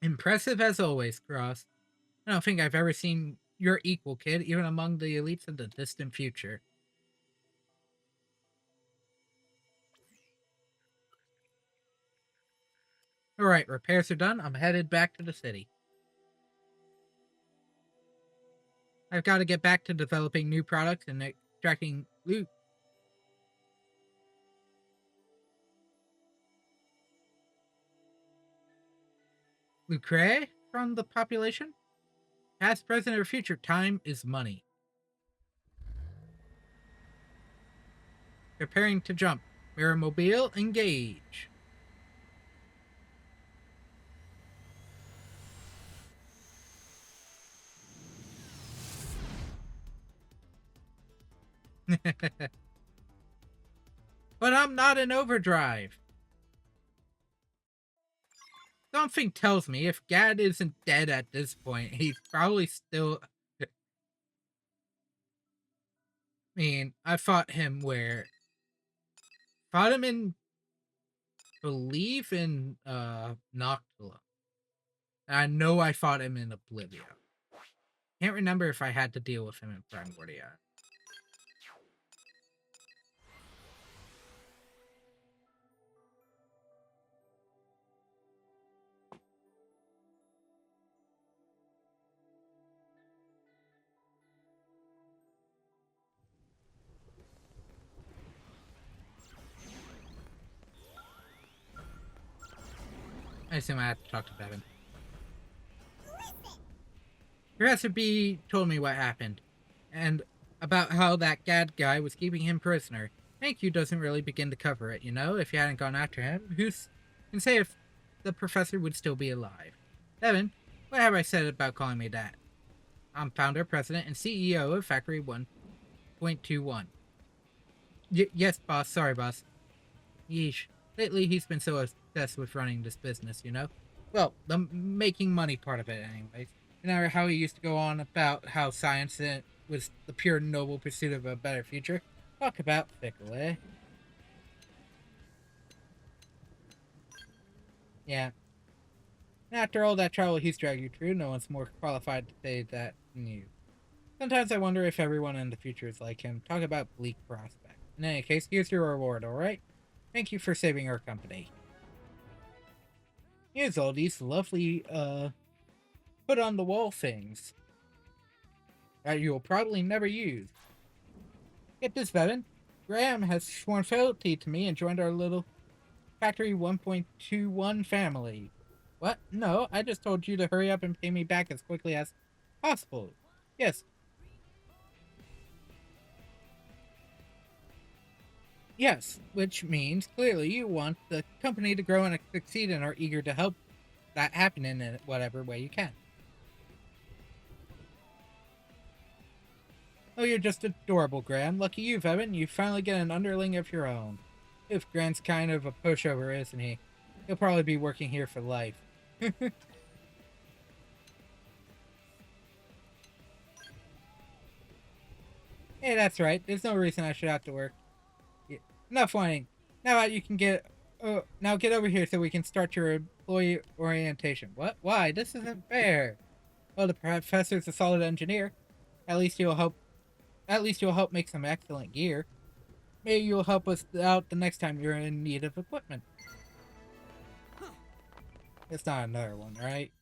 Impressive as always, Cross. I don't think I've ever seen your equal, kid, even among the elites of the distant future. Alright, repairs are done. I'm headed back to the city. I've got to get back to developing new products and extracting loot. Lucre from the population? Past, present, or future, time is money. Preparing to jump. Mirror Mobile, engage. But I'm not in overdrive. Something tells me if Gad isn't dead at this point, he's probably still... I mean, I fought him where... Fought him in... believe in, Noctula. And I know I fought him in Oblivion. Can't remember if I had to deal with him in Primordia. I assume I have to talk to Bevan. Professor B told me what happened, and about how that Gad guy was keeping him prisoner. Thank you doesn't really begin to cover it, you know? If you hadn't gone after him, who can say if the professor would still be alive? Bevan, What have I said about calling me that? I'm founder, president, and CEO of Factory 1.21. Yes, boss. Sorry, boss. Yeesh. Lately, he's been so obsessed with running this business, you know? Well, the making money part of it, anyways. You know how he used to go on about how science was the pure noble pursuit of a better future? Talk about fickle, eh? Yeah. After all that travel he's dragged you through, no one's more qualified to say that than you. Sometimes I wonder if everyone in the future is like him. Talk about bleak prospects. In any case, here's your reward, alright? Thank you for saving our company. Here's all these lovely, put on the wall things that you'll probably never use. Get this, Bevan. Graham has sworn fealty to me and joined our little Factory 1.21 family. What? No, I just told you to hurry up and pay me back as quickly as possible. Yes. Yes, which means clearly you want the company to grow and succeed and are eager to help that happen in whatever way you can. Oh, you're just adorable, Graham. Lucky you, Evan. You finally get an underling of your own. If Grant's kind of a pushover, isn't he? He'll probably be working here for life. Hey, that's right. There's no reason I should have to work. Yeah. Enough whining. Now you can get... now get over here so we can start your employee orientation. What? Why? This isn't fair. Well, the professor's a solid engineer. At least you'll help make some excellent gear. Maybe you'll help us out the next time you're in need of equipment. It's not another one, right?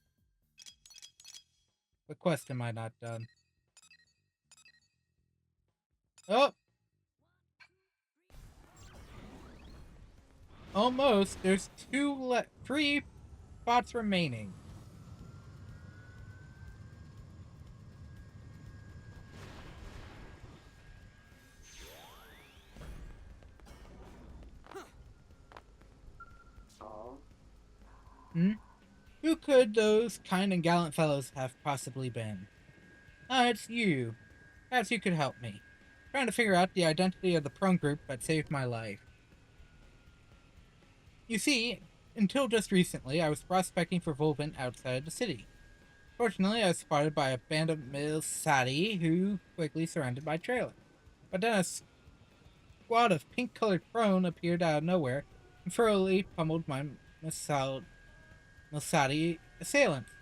What quest am I not done? Oh! Almost. There's 3 spots remaining. Hmm? Who could those kind and gallant fellows have possibly been? Ah, it's you. Perhaps you could help me. Trying to figure out the identity of the prone group that saved my life. You see, until just recently, I was prospecting for Volvent outside the city. Fortunately, I was spotted by a band of Milsati who quickly surrounded my trailer. But then a squad of pink-colored prone appeared out of nowhere and thoroughly pummeled my Milsati assailants.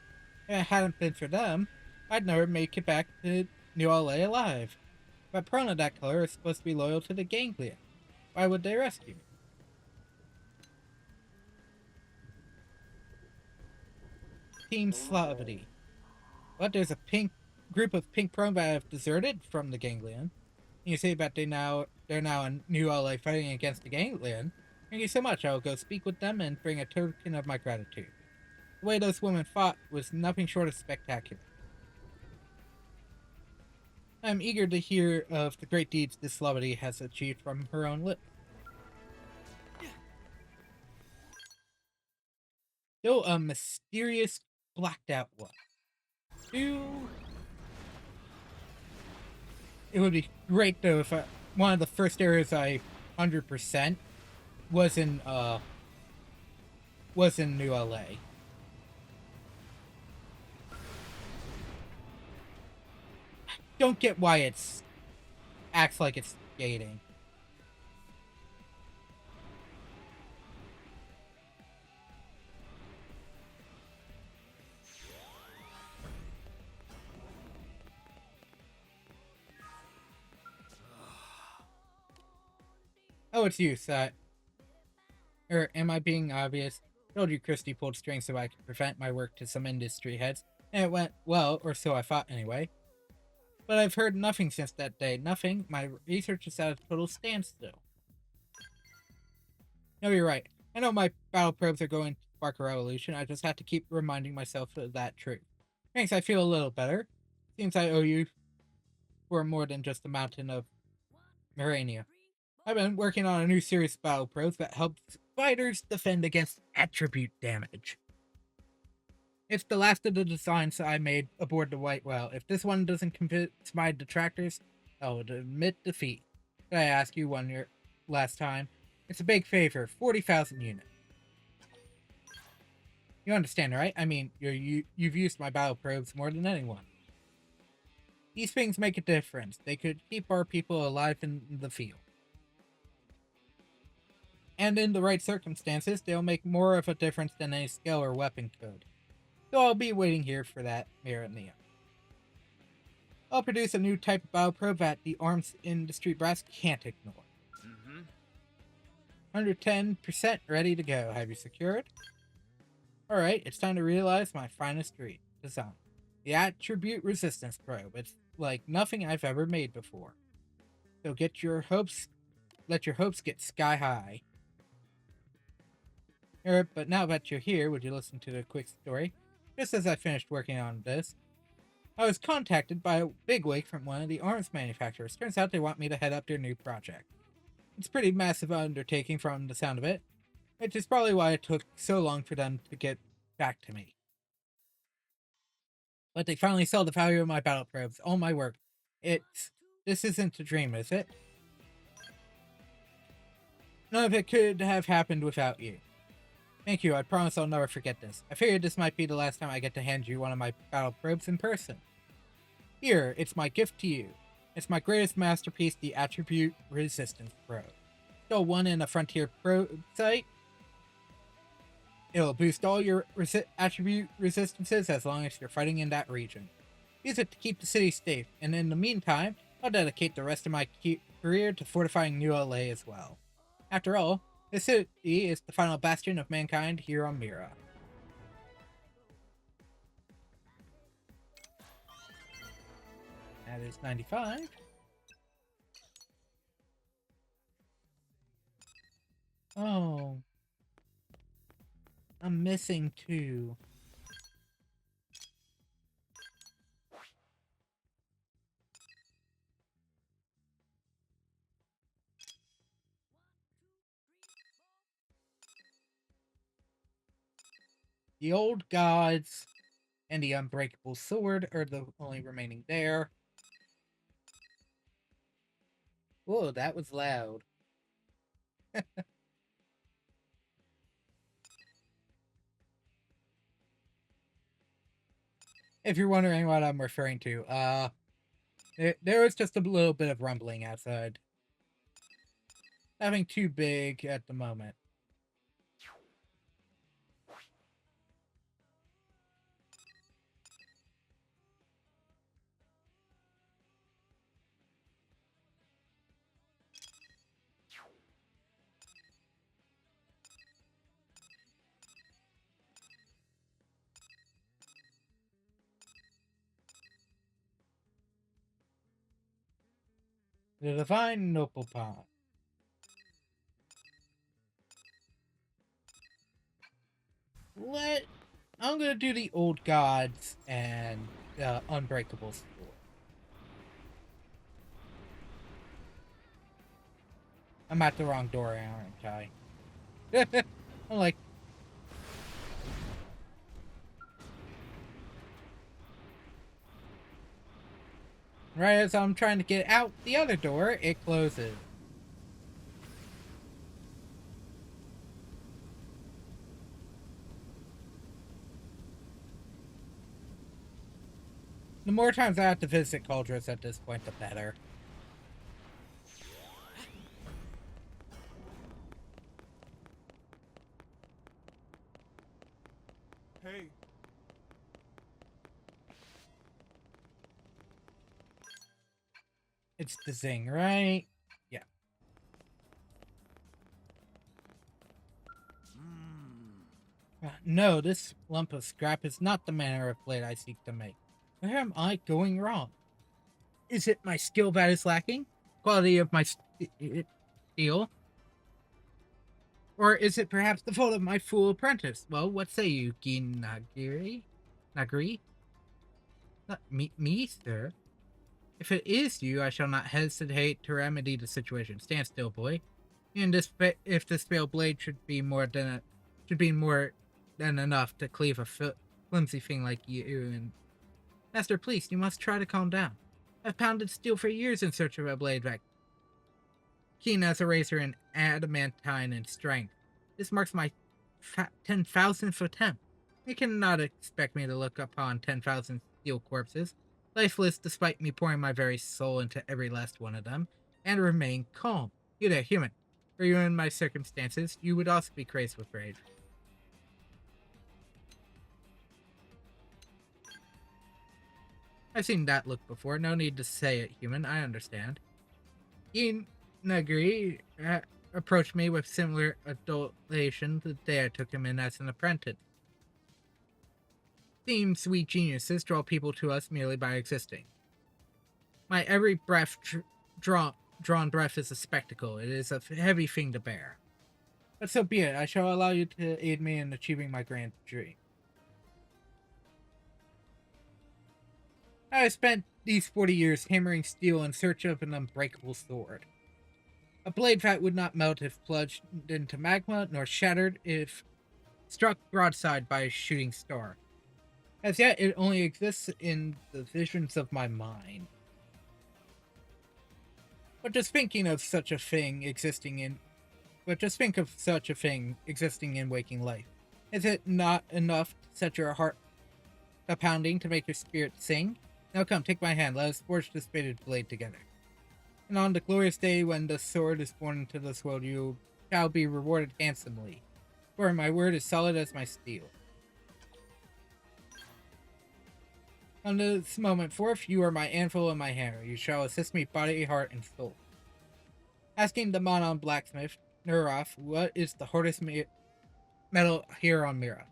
If it hadn't been for them, I'd never make it back to New LA alive. But prone of that color is supposed to be loyal to the Ganglion. Why would they rescue me? Team Slavity. What? There's a group of pink prone that have deserted from the Ganglion. You say that they're now in New LA fighting against the Ganglion. Thank you so much. I will go speak with them and bring a token of my gratitude. The way those women fought was nothing short of spectacular. I'm eager to hear of the great deeds this Slavity has achieved from her own lips. Still a mysterious blacked out one. It would be great though if one of the first areas I 100% was in New LA. Don't get why it's acts like it's skating. Oh, it's you, Sat. Or am I being obvious? I told you Christy pulled strings so I could prevent my work to some industry heads, and it went well, or so I thought anyway. But I've heard nothing since that day. Nothing. My research is at a total standstill. No, you're right. I know my battle probes are going to spark a revolution. I just have to keep reminding myself of that truth. Thanks, I feel a little better. Seems I owe you for more than just a mountain of Morania. I've been working on a new series of battle probes that helps fighters defend against attribute damage. It's the last of the designs I made aboard the White Whale. If this one doesn't convince my detractors, I will admit defeat. Did I ask you one year last time? It's a big favor, 40,000 units. You understand, right? I mean, you've used my battle probes more than anyone. These things make a difference. They could keep our people alive in the field. And in the right circumstances, they'll make more of a difference than any skill or weapon could. So I'll be waiting here for that, Mira Neo. I'll produce a new type of battle probe that the arms industry brass can't ignore. 110% ready to go. Have you secured? Alright, it's time to realize my finest design. The attribute resistance probe. It's like nothing I've ever made before. So let your hopes get sky high. But now that you're here, would you listen to the quick story? Just as I finished working on this, I was contacted by a bigwig from one of the arms manufacturers. Turns out they want me to head up their new project. It's a pretty massive undertaking from the sound of it, which is probably why it took so long for them to get back to me. But they finally saw the value of my battle probes, all my work. This isn't a dream, is it? None of it could have happened without you. Thank you, I promise I'll never forget this. I figured this might be the last time I get to hand you one of my battle probes in person. Here, it's my gift to you. It's my greatest masterpiece, the Attribute Resistance Probe. Still one in a Frontier probe site. It'll boost all your attribute resistances as long as you're fighting in that region. Use it to keep the city safe, and in the meantime, I'll dedicate the rest of my career to fortifying New LA as well. After all, this city is the final bastion of mankind here on Mira. That is 95. Oh. I'm missing 2. The Old Gods and the Unbreakable Sword are the only remaining there. Whoa, that was loud. If you're wondering what I'm referring to, there was just a little bit of rumbling outside. Nothing too big at the moment. The Divine Nopalpon. I'm gonna do the Old Gods and Unbreakable Sword. I'm at the wrong door, aren't I? I'm like... Right as I'm trying to get out the other door, it closes. The more times I have to visit Cauldros at this point, the better. Hey. It's the Zing, right? Yeah. No, this lump of scrap is not the manner of blade I seek to make. Where am I going wrong? Is it my skill that is lacking? Quality of my steel? Or is it perhaps the fault of my fool apprentice? Well, what say you, Nagiri? Not me, sir. If it is you, I shall not hesitate to remedy the situation. Stand still, boy. And if this failed blade should be more than enough to cleave a flimsy thing like you and... Master, please, you must try to calm down. I've pounded steel for years in search of a blade that keen as a razor and adamantine in strength. This marks my 10,000th attempt. You cannot expect me to look upon 10,000 steel corpses, lifeless despite me pouring my very soul into every last one of them, and remain calm. You there, human. Were you in my circumstances, you would also be crazed with rage. I've seen that look before. No need to say it, human. I understand. Nagri approached me with similar adulation the day I took him in as an apprentice. Seems we geniuses draw people to us merely by existing. My every breath drawn breath is a spectacle. It is a heavy thing to bear. But so be it. I shall allow you to aid me in achieving my grand dream. I have spent these 40 years hammering steel in search of an unbreakable sword. A blade that would not melt if plunged into magma, nor shattered if struck broadside by a shooting star. As yet, it only exists in the visions of my mind. But just thinking of such a thing existing in... But just think of such a thing existing in waking life. Is it not enough to set your heart a pounding to make your spirit sing? Now come, take my hand, let us forge this fated blade together. And on the glorious day when the sword is born into this world, you shall be rewarded handsomely. For my word is solid as my steel. On this moment forth, you are my anvil and my hammer. You shall assist me body, heart, and soul. Asking the Monon blacksmith, Nuroth, what is the hardest metal here on Mira?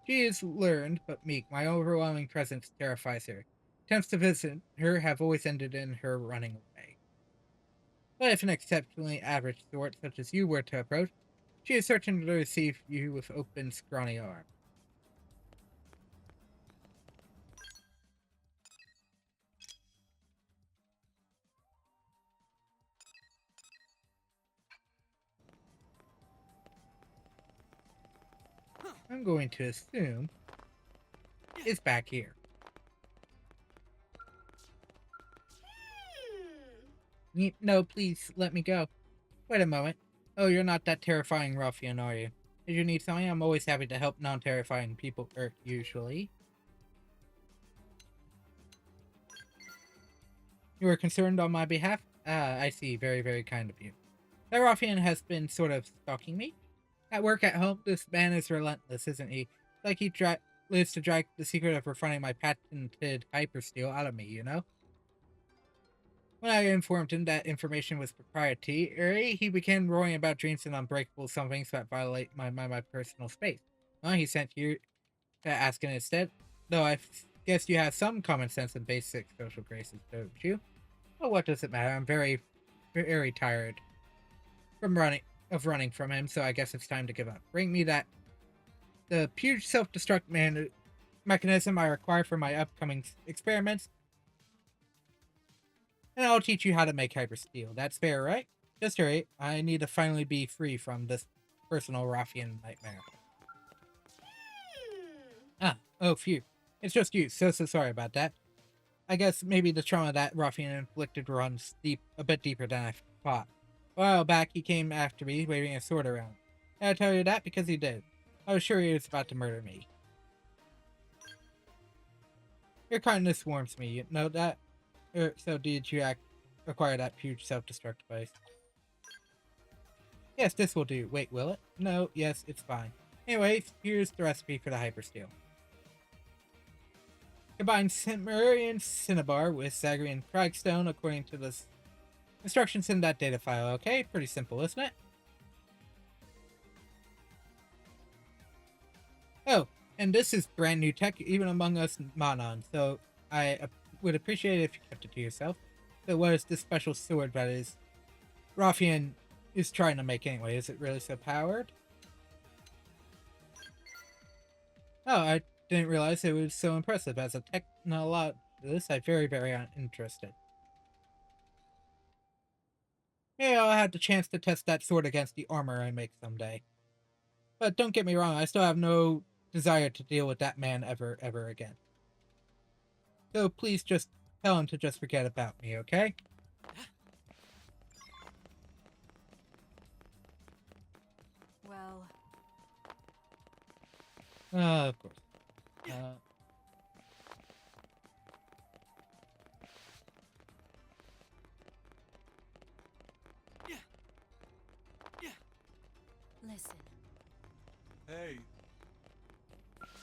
She is learned, but meek. My overwhelming presence terrifies her. Attempts to visit her have always ended in her running away. But if an exceptionally average sort such as you were to approach, she is certain to receive you with open, scrawny arms. I'm going to assume it's back here. No, please, let me go. Wait a moment. Oh, you're not that terrifying ruffian, are you? Did you need something? I'm always happy to help non-terrifying people, usually. You were concerned on my behalf? Ah, I see. Very, very kind of you. That ruffian has been sort of stalking me. At work, at home, this man is relentless, isn't he? Like he lives to drag the secret of refining my patented hypersteel out of me, you know? When I informed him that information was proprietary, he began roaring about dreams and unbreakable somethings that violate my personal space. Well, he sent you to ask it instead. Though I guess you have some common sense and basic social graces, don't you? Well, what does it matter? I'm very, very tired from running from him, so I guess it's time to give up. Bring me the huge self-destruct mechanism I require for my upcoming experiments, and I'll teach you how to make hypersteel. That's fair, right? Just hurry. I need to finally be free from this personal ruffian nightmare. Ah, oh phew. It's just you. So sorry about that. I guess maybe the trauma that ruffian inflicted runs a bit deeper than I thought. A while back, he came after me, waving a sword around. I tell you that because he did. I was sure he was about to murder me. Your kindness warms me, you know that? So did you acquire that huge self-destruct device? Yes, this will do. Wait, will it? No, yes, it's fine. Anyway, here's the recipe for the hypersteel. Combine Cimmerian Cinnabar with Zagrean Cragstone according to the instructions in that data file. Okay, pretty simple, isn't it? Oh, and this is brand new tech, even among us Manon, so I would appreciate it if you kept it to yourself. So what is this special sword that is ruffian is trying to make anyway? Is it really so powered? Oh, I didn't realize it was so impressive. As a technologist, I'm very, very interested. Maybe I'll have the chance to test that sword against the armor I make someday. But don't get me wrong, I still have no desire to deal with that man ever again. So please just tell him to just forget about me, okay? Well, Of course. listen. Hey,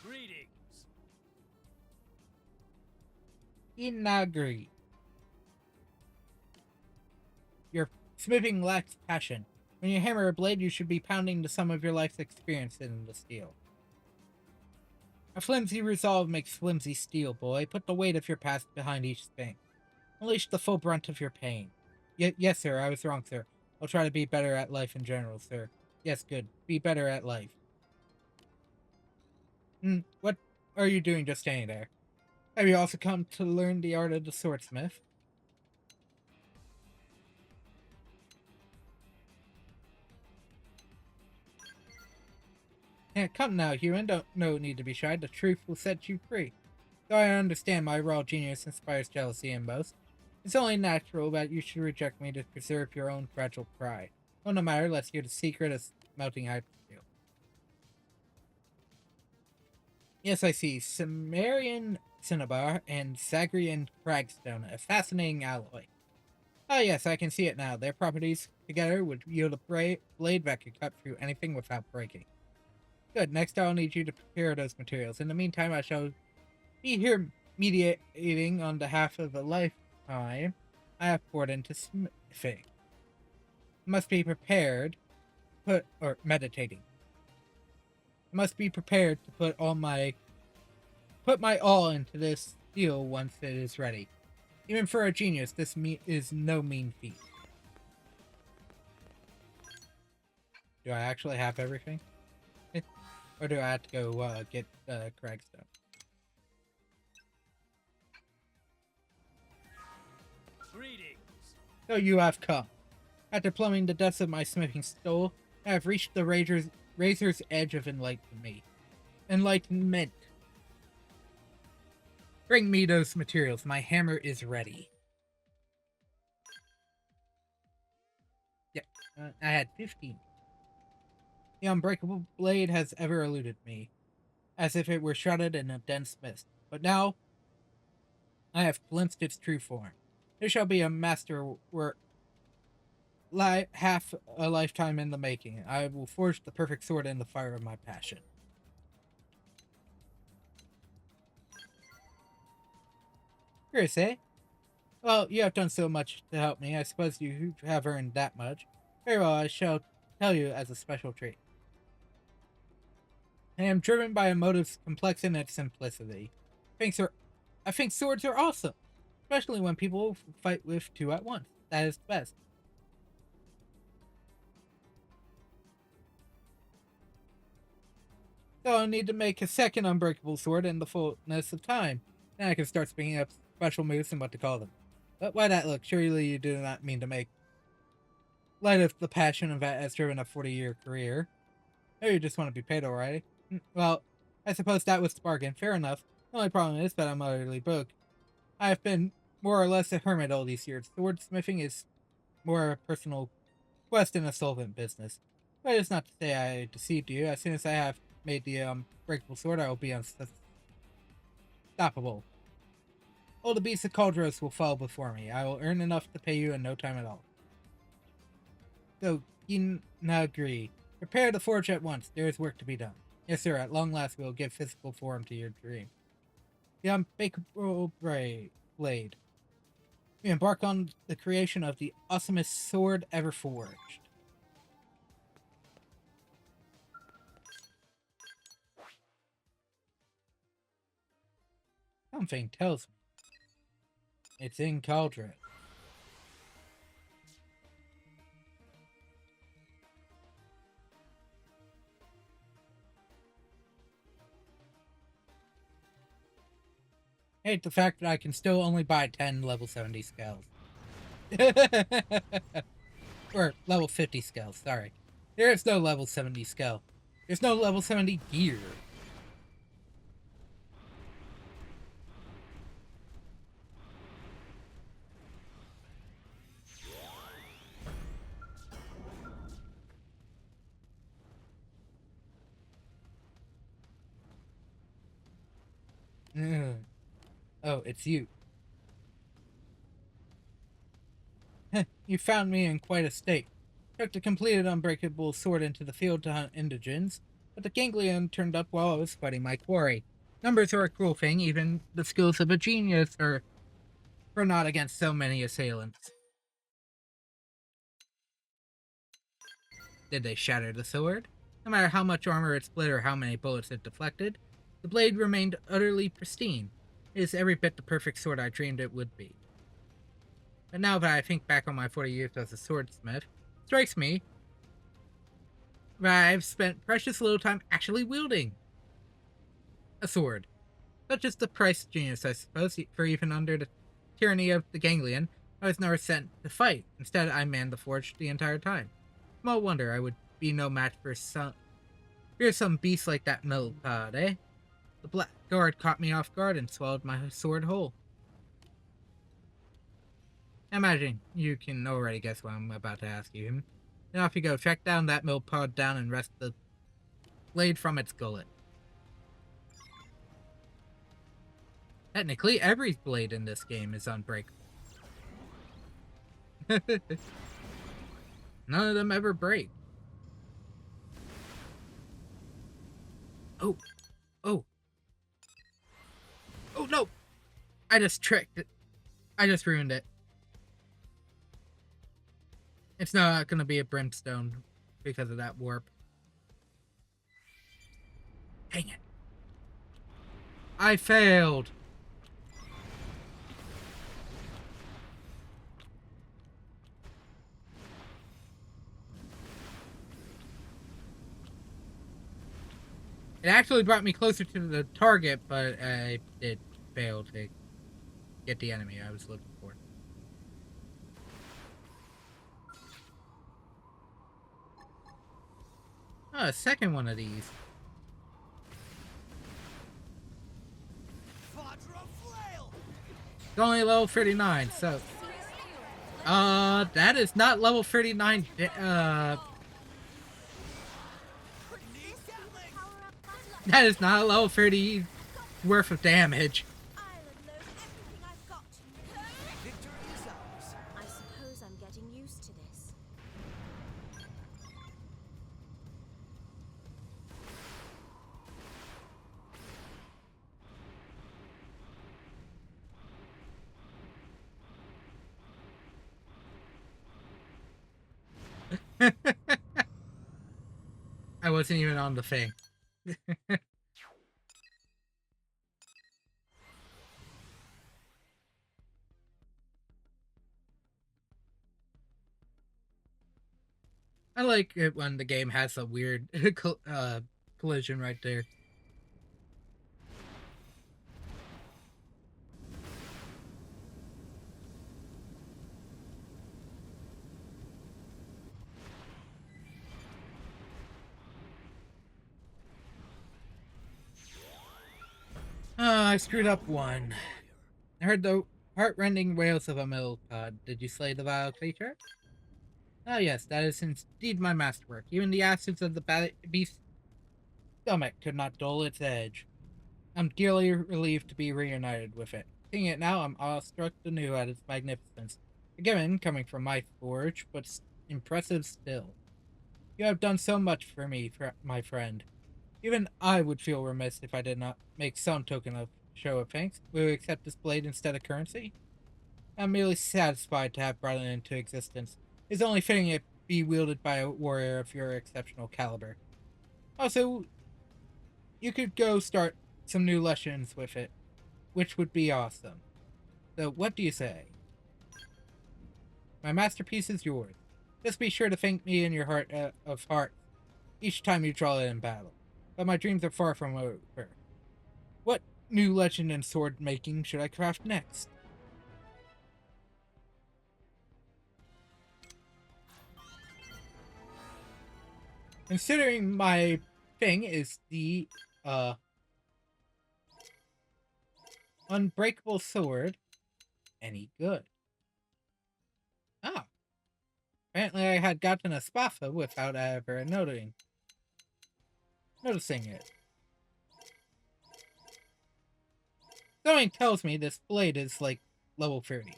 Greetings. Inagri. Your smithing lacks passion. When you hammer a blade, you should be pounding the sum of your life's experience in the steel. A flimsy resolve makes flimsy steel, boy. Put the weight of your past behind each spank. Unleash the full brunt of your pain. Yes, sir, I was wrong, sir. I'll try to be better at life in general, sir. Yes, good. Be better at life. What are you doing just standing there? Have you also come to learn the art of the swordsmith? Yeah, come now, human. Don't no need to be shy. The truth will set you free. Though I understand my raw genius inspires jealousy and boast, it's only natural that you should reject me to preserve your own fragile pride. Well, no matter, let's hear the secret of melting hypersteel. Yes, I see. Cimmerian cinnabar and Zagrean cragstone, a fascinating alloy. Ah, yes, I can see it now. Their properties together would yield a blade that could cut through anything without breaking. Good, next I'll need you to prepare those materials. In the meantime, I shall be here mediating on behalf of a lifetime I have poured into smithing. Must be prepared, meditating. Must be prepared to put my all into this steel once it is ready. Even for a genius, this is no mean feat. Do I actually have everything? Or do I have to go get Cragstone? Greetings. So you have come. After plumbing the depths of my smithing soul, I have reached the razor's edge of enlightenment. Bring me those materials. My hammer is ready. Yeah, I had 15. The unbreakable blade has ever eluded me, as if it were shrouded in a dense mist. But now, I have glimpsed its true form. It shall be a masterwork, half a lifetime in the making. I will forge the perfect sword in the fire of my passion. Curious, eh? Well, you have done so much to help me. I suppose you have earned that much. Very well, I shall tell you as a special treat. I am driven by a motive complex in its simplicity. I think swords are awesome, especially when people fight with two at once. That is the best. So I'll need to make a second unbreakable sword in the fullness of time. Then I can start speaking up special moves and what to call them. But why that look? Surely you do not mean to make light of the passion that has driven a 40-year career. Or you just want to be paid alright. Well, I suppose that was the bargain. Fair enough. The only problem is that I'm utterly broke. I have been more or less a hermit all these years. Swordsmithing is more a personal quest than a solvent business. But it's not to say I deceived you. As soon as I have made the unbreakable sword, I will be unstoppable. All the beasts of Cauldros will fall before me. I will earn enough to pay you in no time at all. So, agree. Prepare the forge at once. There is work to be done. Yes, sir. At long last, we will give physical form to your dream. The unbreakable blade. We embark on the creation of the awesomest sword ever forged. Something tells me it's in Cauldros. I hate the fact that I can still only buy 10 level 70 scales. Or level 50 scales, sorry. There is no level 70 scale. There's no level 70 gear. Oh, it's you. You found me in quite a state. Took the completed unbreakable sword into the field to hunt indigents, but the ganglion turned up while I was fighting my quarry. Numbers are a cruel thing, even the skills of a genius are not against so many assailants. Did they shatter the sword? No matter how much armor it split or how many bullets it deflected, the blade remained utterly pristine. It is every bit the perfect sword I dreamed it would be. But now that I think back on my 40 years as a swordsmith, it strikes me that I've spent precious little time actually wielding a sword. Such is the price of genius, I suppose, for even under the tyranny of the ganglion, I was never sent to fight. Instead, I manned the forge the entire time. Small wonder I would be no match for some beast like that millipede, eh? The black guard caught me off guard and swallowed my sword whole. Imagine you can already guess what I'm about to ask you. Then off you go, track down that millipede down and wrest the blade from its gullet. Technically, every blade in this game is unbreakable. None of them ever break. Oh. Oh. Oh no! I just tricked it. I just ruined it. It's not gonna be a brimstone because of that warp. Dang it. I failed. It actually brought me closer to the target, but I did fail to get the enemy I was looking for. Oh, a second one of these. It's only level 39, so... that is not level 39, that is not a level 30 worth of damage. I suppose I'm getting used to this. I wasn't even on the thing. I like it when the game has a weird collision right there. I screwed up one. I heard the heart-rending wails of a millipede. Did you slay the vile creature? Oh yes, that is indeed my masterwork. Even the acids of the beast's stomach could not dull its edge. I'm dearly relieved to be reunited with it. Seeing it now, I'm awestruck anew at its magnificence. Again, coming from my forge, but impressive still. You have done so much for me, my friend. Even I would feel remiss if I did not make some token of show of thanks. Will you accept this blade instead of currency? I'm merely satisfied to have brought it into existence. It's only fitting it be wielded by a warrior of your exceptional caliber. Also, you could go start some new lessons with it, which would be awesome. So, what do you say? My masterpiece is yours. Just be sure to thank me in your heart of hearts each time you draw it in battle. But my dreams are far from over. What new legend in sword making should I craft next? Considering my thing is the unbreakable sword, any good? Oh, apparently I had gotten a spaffa without ever noticing it. Something tells me this blade is like level 30.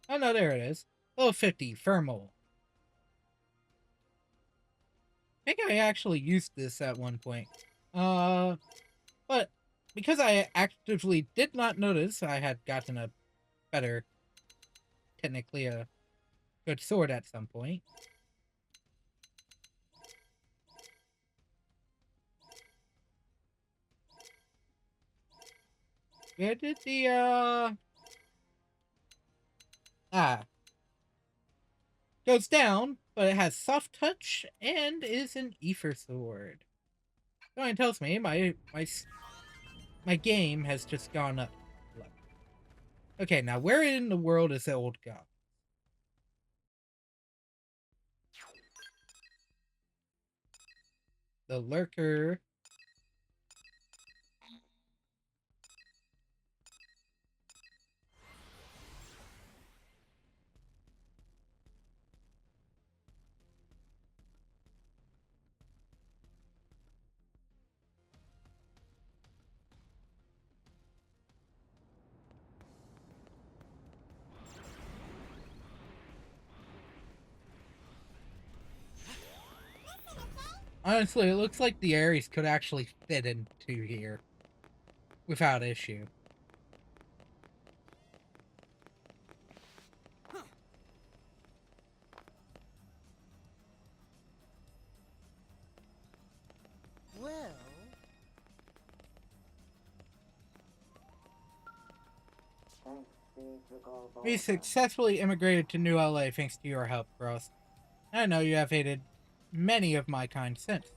Oh no, there it is. Level 50, Thermal. I think I actually used this at one point. But because I actively did not notice I had gotten a better, technically a good sword at some point. Where did the, goes down, but it has soft touch and is an ether sword. Someone tells me my game has just gone up. Okay, now where in the world is the old god? The lurker. Honestly, it looks like the Ares could actually fit into here without issue. Well, We successfully immigrated to New LA thanks to your help, Cross. I know you have aided many of my kind since.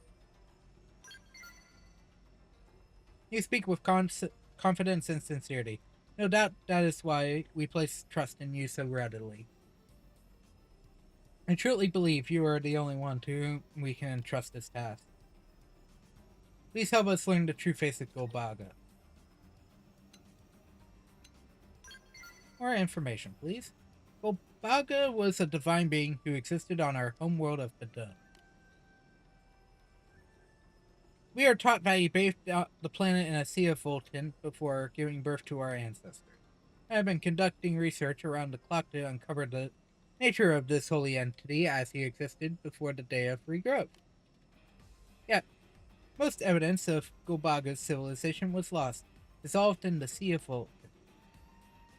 You speak with confidence and sincerity. No doubt that is why we place trust in you so readily. I truly believe you are the only one to whom we can entrust this task. Please help us learn the true face of Golbaga. More information, please. Golbaga was a divine being who existed on our homeworld of Badun. We are taught that he bathed the planet in a sea of Voltan before giving birth to our ancestors. I have been conducting research around the clock to uncover the nature of this holy entity as he existed before the day of regrowth. Yet, most evidence of Golbaga's civilization was lost, dissolved in the Sea of Voltan.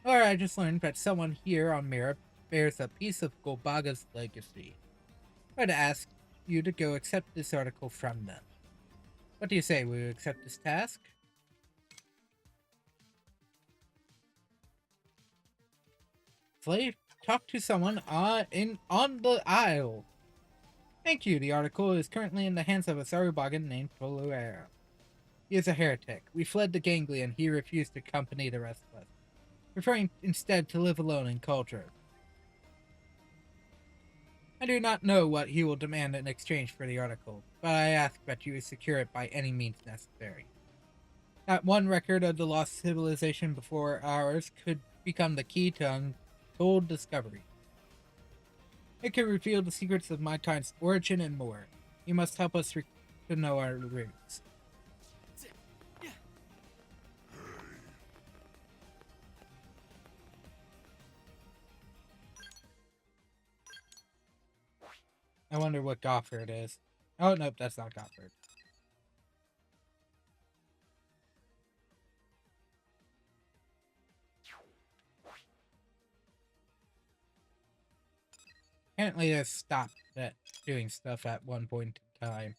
Or I just learned that someone here on Mira bears a piece of Golbaga's legacy. I'd ask you to go accept this article from them. What do you say? Will you accept this task? Slave, talk to someone on the aisle. Thank you. The article is currently in the hands of a Sarubagan named Toluera. He is a heretic. We fled the Ganglion. He refused to accompany the rest of us, preferring instead to live alone in Cauldros. I do not know what he will demand in exchange for the article, but I ask that you secure it by any means necessary. That one record of the lost civilization before ours could become the key to untold discovery. It could reveal the secrets of my kind's origin and more. You must help us to know our roots. I wonder what Gofford is. Oh, nope, that's not Gofford. Apparently they stopped doing stuff at one point in time.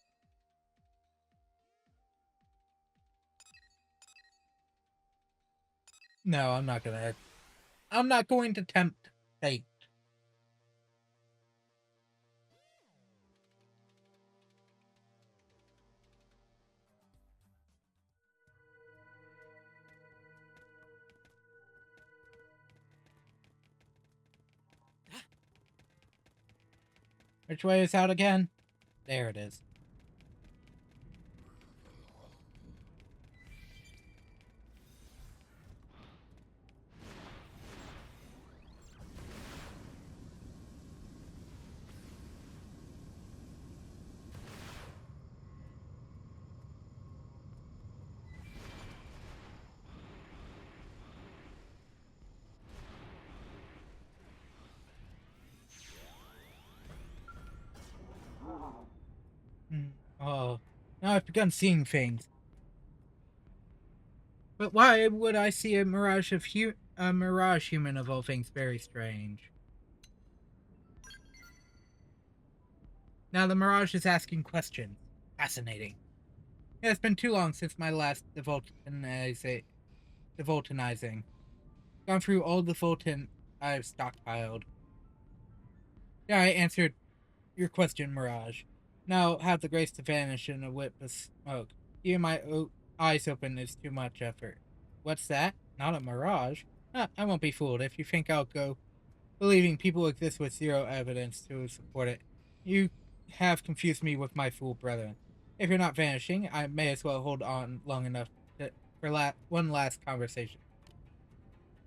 No, I'm not going to tempt fate. Which way is out again? There it is. Oh, now I've begun seeing things. But why would I see a mirage human of all things? Very strange. Now the mirage is asking questions. Fascinating. Yeah, it's been too long since my last devoltinizing. Gone through all the Volton I've stockpiled. Yeah, I answered your question, Mirage. Now have the grace to vanish in a whip of smoke. Keeping my eyes open is too much effort. What's that? Not a mirage? I won't be fooled if you think I'll go believing people exist with zero evidence to support it. You have confused me with my fool brethren. If you're not vanishing, I may as well hold on long enough for one last conversation.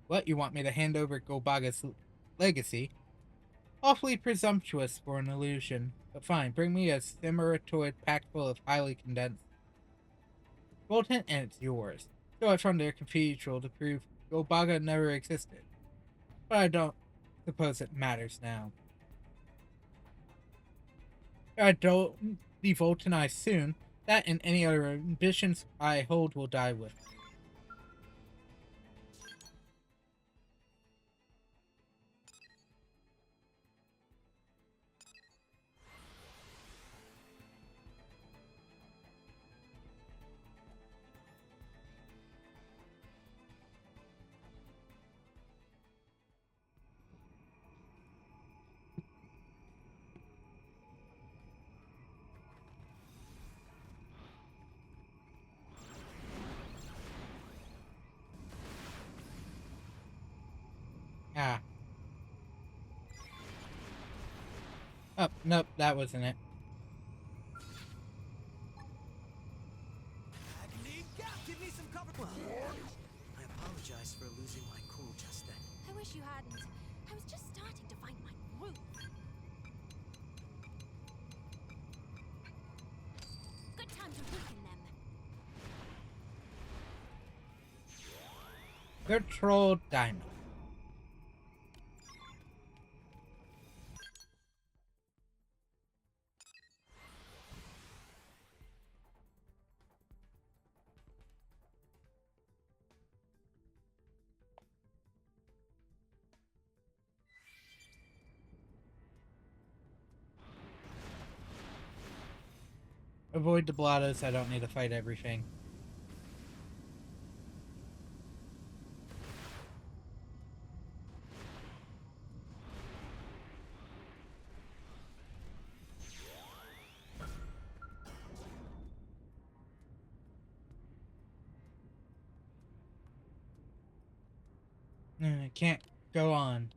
What, you want me to hand over Golbaga's legacy? Awfully presumptuous for an illusion, but fine, bring me a Cimeratoid packed full of highly condensed Voltant and it's yours. Show it from their cathedral to prove Golbaga never existed. But I don't suppose it matters now. I don't devoltanize soon. That and any other ambitions I hold will die with. Ah. Oh, nope, that wasn't it. Give me some cover. Well, I apologize for losing my cool just then. I wish you hadn't. I was just starting to find my groove. Good time to weaken them. Control Diamond. Avoid the blottos, I don't need to fight everything. I can't go on.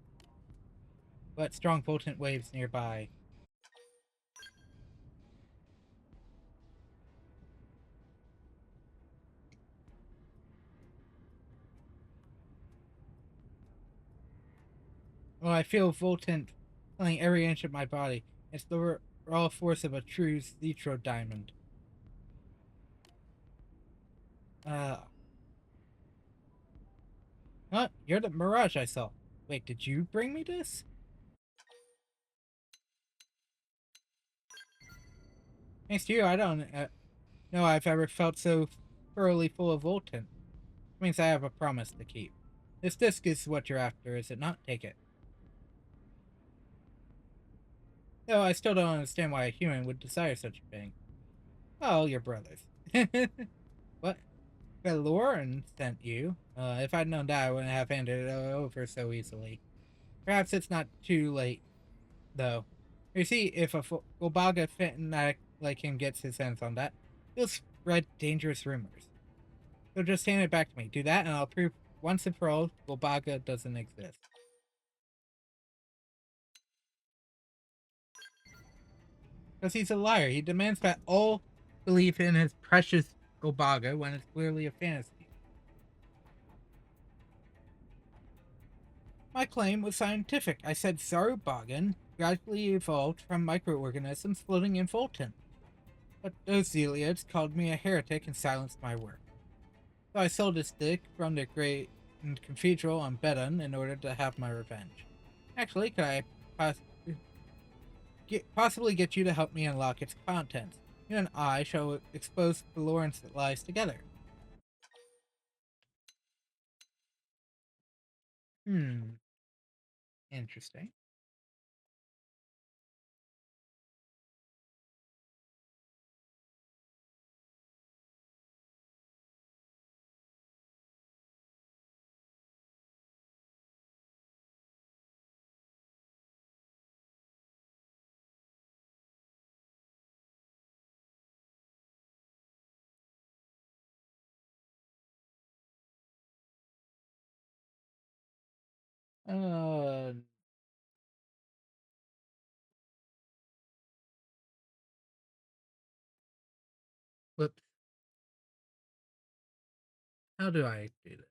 But strong potent waves nearby. Well, I feel Voltant filling every inch of my body. It's the raw force of a true Zetro diamond. Huh? You're the Mirage I saw. Wait, did you bring me this? Thanks to you, I don't know I've ever felt so thoroughly full of Voltant. Means I have a promise to keep. This disc is what you're after, is it not? Take it. Though I still don't understand why a human would desire such a thing. Oh, your brothers. What? Valoran sent you? If I'd known that, I wouldn't have handed it over so easily. Perhaps it's not too late, though. You see, if a Golbaga fanatic like him gets his hands on that, he'll spread dangerous rumors. So just hand it back to me. Do that, and I'll prove once and for all Golbaga doesn't exist. Because he's a liar. He demands that all believe in his precious Golbaga when it's clearly a fantasy. My claim was scientific. I said Zarubagan gradually evolved from microorganisms floating in Fulton. But those Zeliads called me a heretic and silenced my work. So I sold a stick from the great cathedral on Bedun in order to have my revenge. Actually, could I possibly get you to help me unlock its contents? You and I shall expose the Lawrence that lies together. Interesting. Uh, Whoops. How do I do this?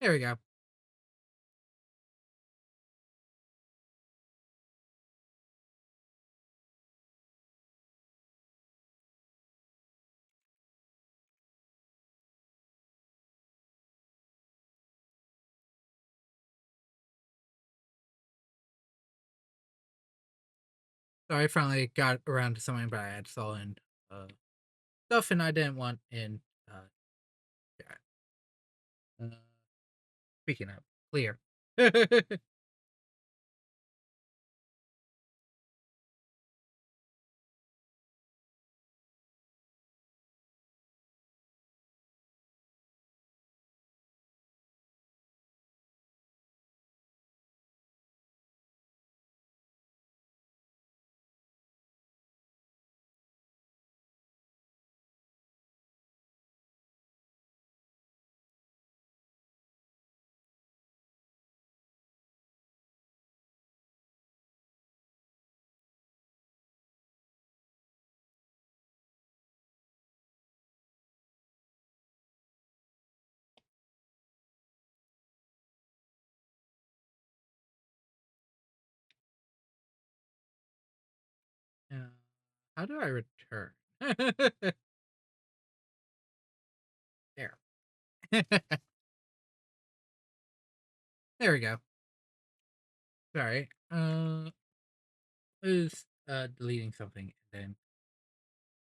There we go. So I finally got around to something, but I had saw in stuff, and I didn't want in. Yeah. Uh, Speaking of clear. uh, how do I return? There. There we go. Sorry. I was deleting something and then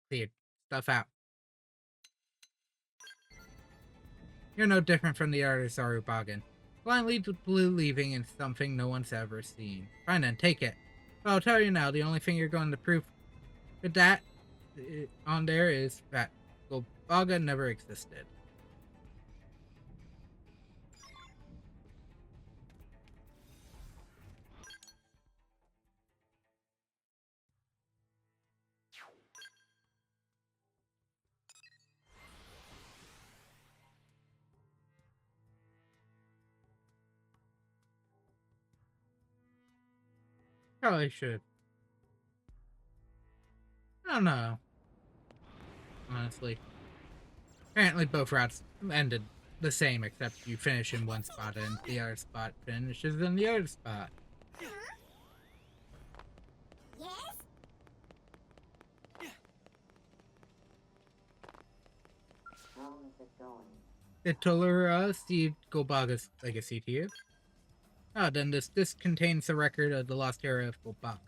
cleared stuff out. You're no different from the artist Arubagan. Blindly believing in something no one's ever seen. Fine then, take it. But I'll tell you now, the only thing you're going to prove with that on there is that Golbaga never existed. Probably should. I don't know. Honestly. Apparently both routes ended the same, except you finish in one spot and the other spot finishes in the other spot. Yes? Did Tolura cede Golbaga's legacy to you? Ah, then this contains the record of the lost era of Golbaga.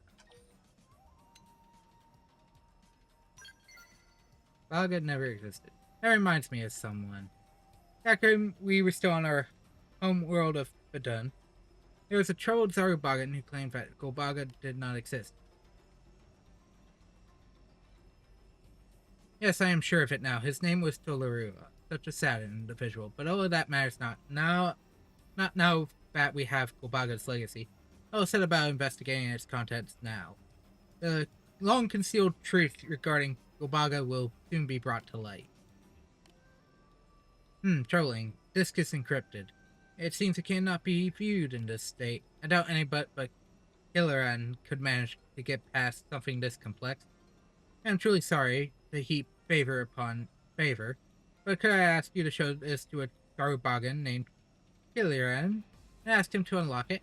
Golbaga never existed. That reminds me of someone. Back when we were still on our home world of Badun, there was a troubled Zarubagan who claimed that Golbaga did not exist. Yes, I am sure of it now. His name was Tolurua. Such a sad individual, but all of that matters not now that we have Golbaga's legacy. I will set about investigating its contents now. The long-concealed truth regarding Golbaga will soon be brought to light. Troubling. Disk is encrypted. It seems it cannot be viewed in this state. I doubt anybody but Killeran could manage to get past something this complex. I'm truly sorry to heap favor upon favor, but could I ask you to show this to a Garubagan named Killeran and ask him to unlock it?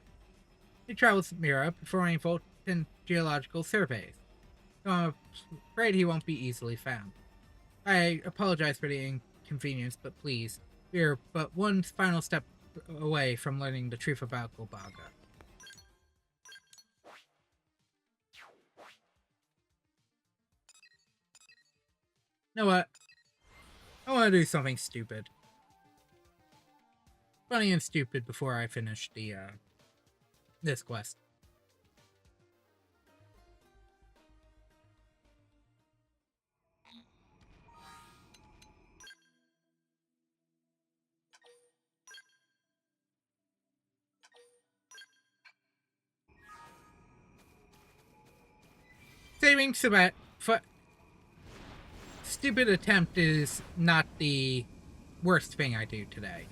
He travels Mira, performing volt and geological surveys, so I'm afraid he won't be easily found. I apologize for the inconvenience, but please, we are but one final step away from learning the truth about Golbaga. You know what? I want to do something stupid. Funny and stupid before I finish the, this quest. Saving Sabat stupid attempt is not the worst thing I do today.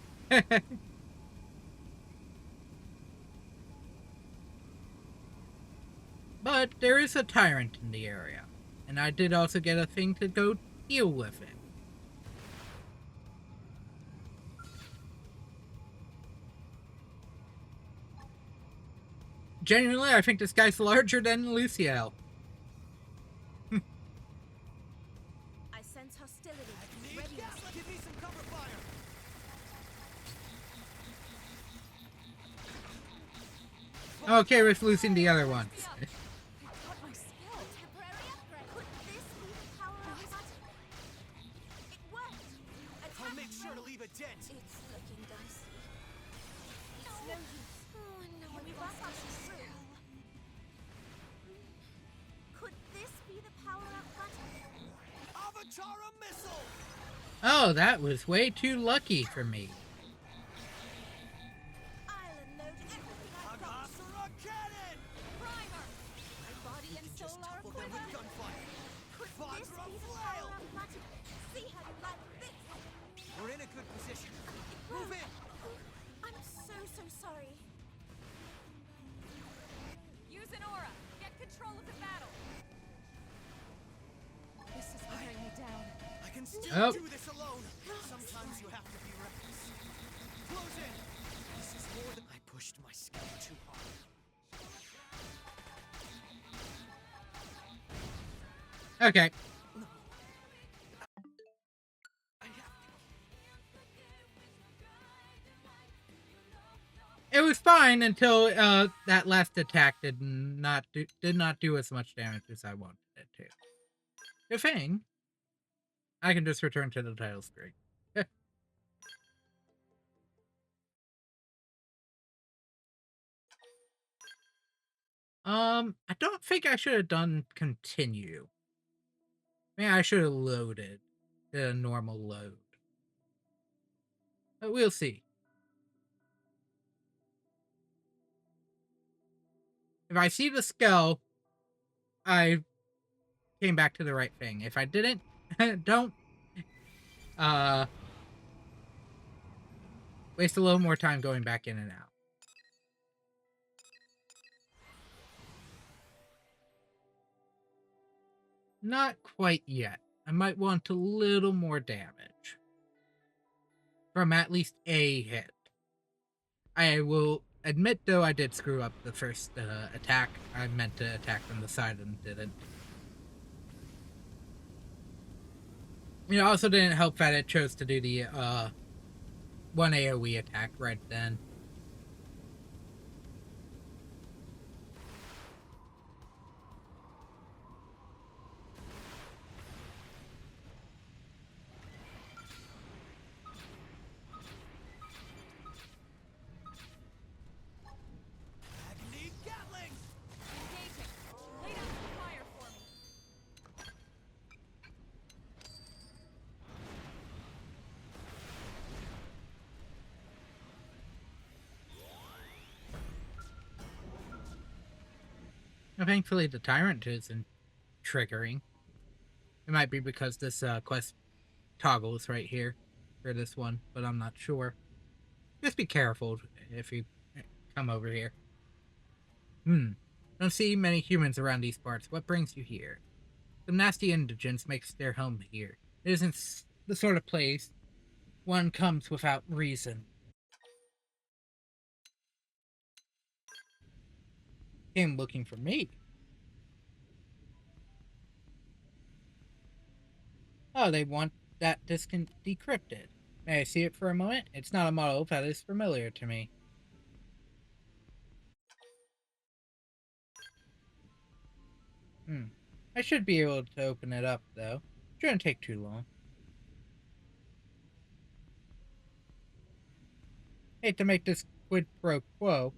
But there is a tyrant in the area, and I did also get a thing to go deal with it. Genuinely, I think this guy's larger than Luciel. I sense hostility. Need gas. Give me some cover fire. Okay, with losing the other ones. Got my skill. Temporary upgrade. Could this be the power-up button? It worked. I'll make sure to leave a dent. It's looking dicey. It's no use. Oh no, we've lost our skill. Could this be the power-up button? Avatara missile. Oh, that was way too lucky for me. I'll unload everything I've got. Agasura cannon. Primer. My body and soul are Topple them with aquiver. gunfire. Could this Vajra be the flail. power-up button? See how you like this. We're in a good position. It Move worked. in. I'm so sorry. Use an aura. Get control of the battle. This is wearing me down. I can still Oh. do this alone. Sometimes you have to be reckless. Close in. This is more than I pushed my skill too hard. Okay. I have to. It was fine until that last attack did not do as much damage as I wanted it to. Good thing I can just return to the title screen. I don't think I should have done continue. Maybe I should have loaded the normal load. But we'll see. If I see the skull, I came back to the right thing. If I didn't, don't waste a little more time going back in and out. Not quite yet. I might want a little more damage from at least a hit. I will admit, though, I did screw up the first attack. I meant to attack from the side and didn't. It also didn't help that it chose to do the one AoE attack right then. Agni Gatling. Engaging. Lay down some fire for me. Thankfully, the tyrant isn't triggering. It might be because this quest toggles right here for this one, but I'm not sure. Just be careful if you come over here. Don't see many humans around these parts. What brings you here? Some nasty indigents makes their home here. It isn't the sort of place one comes without reason. Came looking for me. Oh, they want that disk decrypted. May I see it for a moment? It's not a model that is familiar to me. I should be able to open it up, though. Shouldn't take too long. Hate to make this quid pro quo,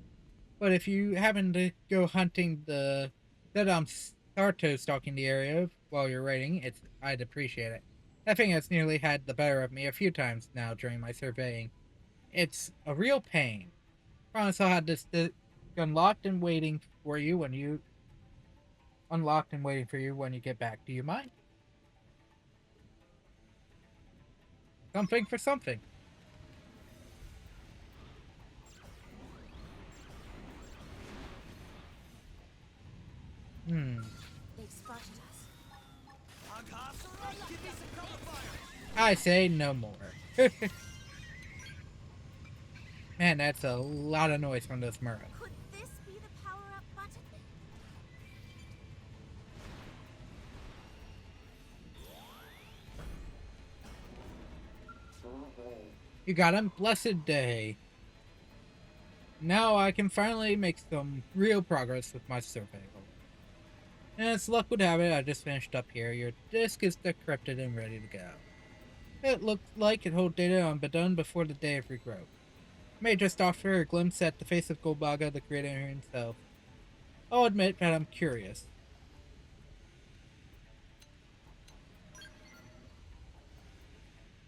but if you happen to go hunting the Zedam Sarto stalking the area while you're writing, I'd appreciate it. That thing has nearly had the better of me a few times now during my surveying. It's a real pain. Promise I'll have this unlocked and waiting for you when you unlocked and waiting for you when you get back. Do you mind? Something for something. They've spotted us. Give me some cover fire. I say no more. Man, that's a lot of noise from this Murray. Could this be the power-up button? You got him? Blessed day. Now I can finally make some real progress with my survey. And as luck would have it, I just finished up here. Your disk is decrypted and ready to go. It looked like it held data on Badun before the day of regrowth. May just offer a glimpse at the face of Golbaga, the creator himself. I'll admit that I'm curious.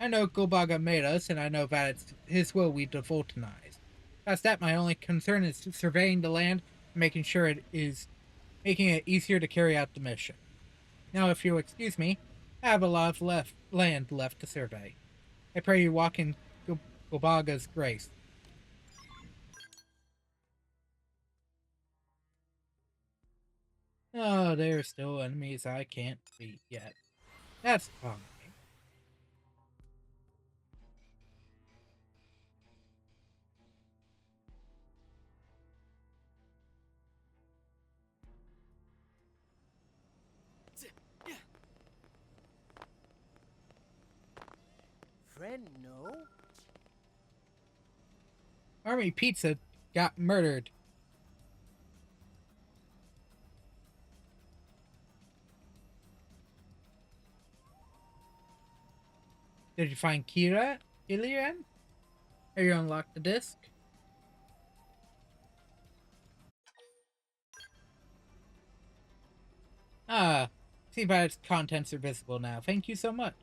I know Golbaga made us, and I know that it's his will we devoltanize. Past that, my only concern is surveying the land and making sure it is making it easier to carry out the mission. Now, if you'll excuse me, I have a lot of land left to survey. I pray you walk in Golbaga's grace. Oh, there are still enemies I can't beat yet. That's fine. Friend, no? Army Pizza got murdered. Did you find Kilian? Have you unlocked the disc? Ah, see that its contents are visible now. Thank you so much.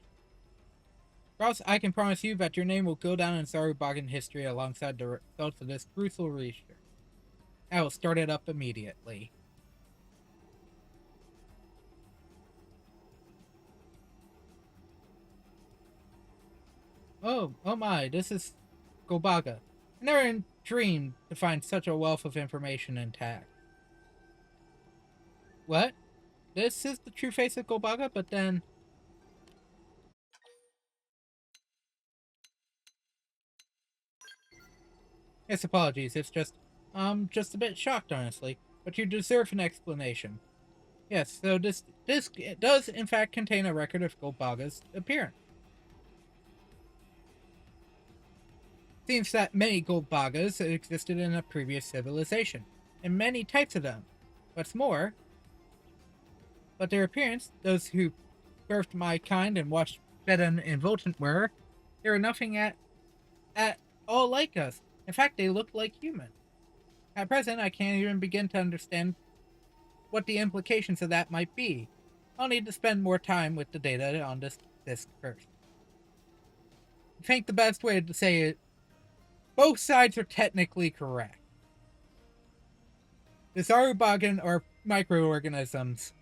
Ross, I can promise you that your name will go down in Zarubagan history alongside the results of this crucial research. I will start it up immediately. Oh my, this is Golbaga. I never dreamed to find such a wealth of information intact. What? This is the true face of Golbaga, but then... Yes, apologies, it's just a bit shocked, honestly. But you deserve an explanation. Yes, so this disc does in fact contain a record of Golbaga's appearance. Seems that many Golbagas existed in a previous civilization, and many types of them. What's more, but their appearance, those who birthed my kind and watched Bedan and Voltant were, they were nothing at all like us. In fact, they looked like human. At present, I can't even begin to understand what the implications of that might be. I'll need to spend more time with the data on this disc first. I think the best way to say it, both sides are technically correct. The Zarubagan are microorganisms.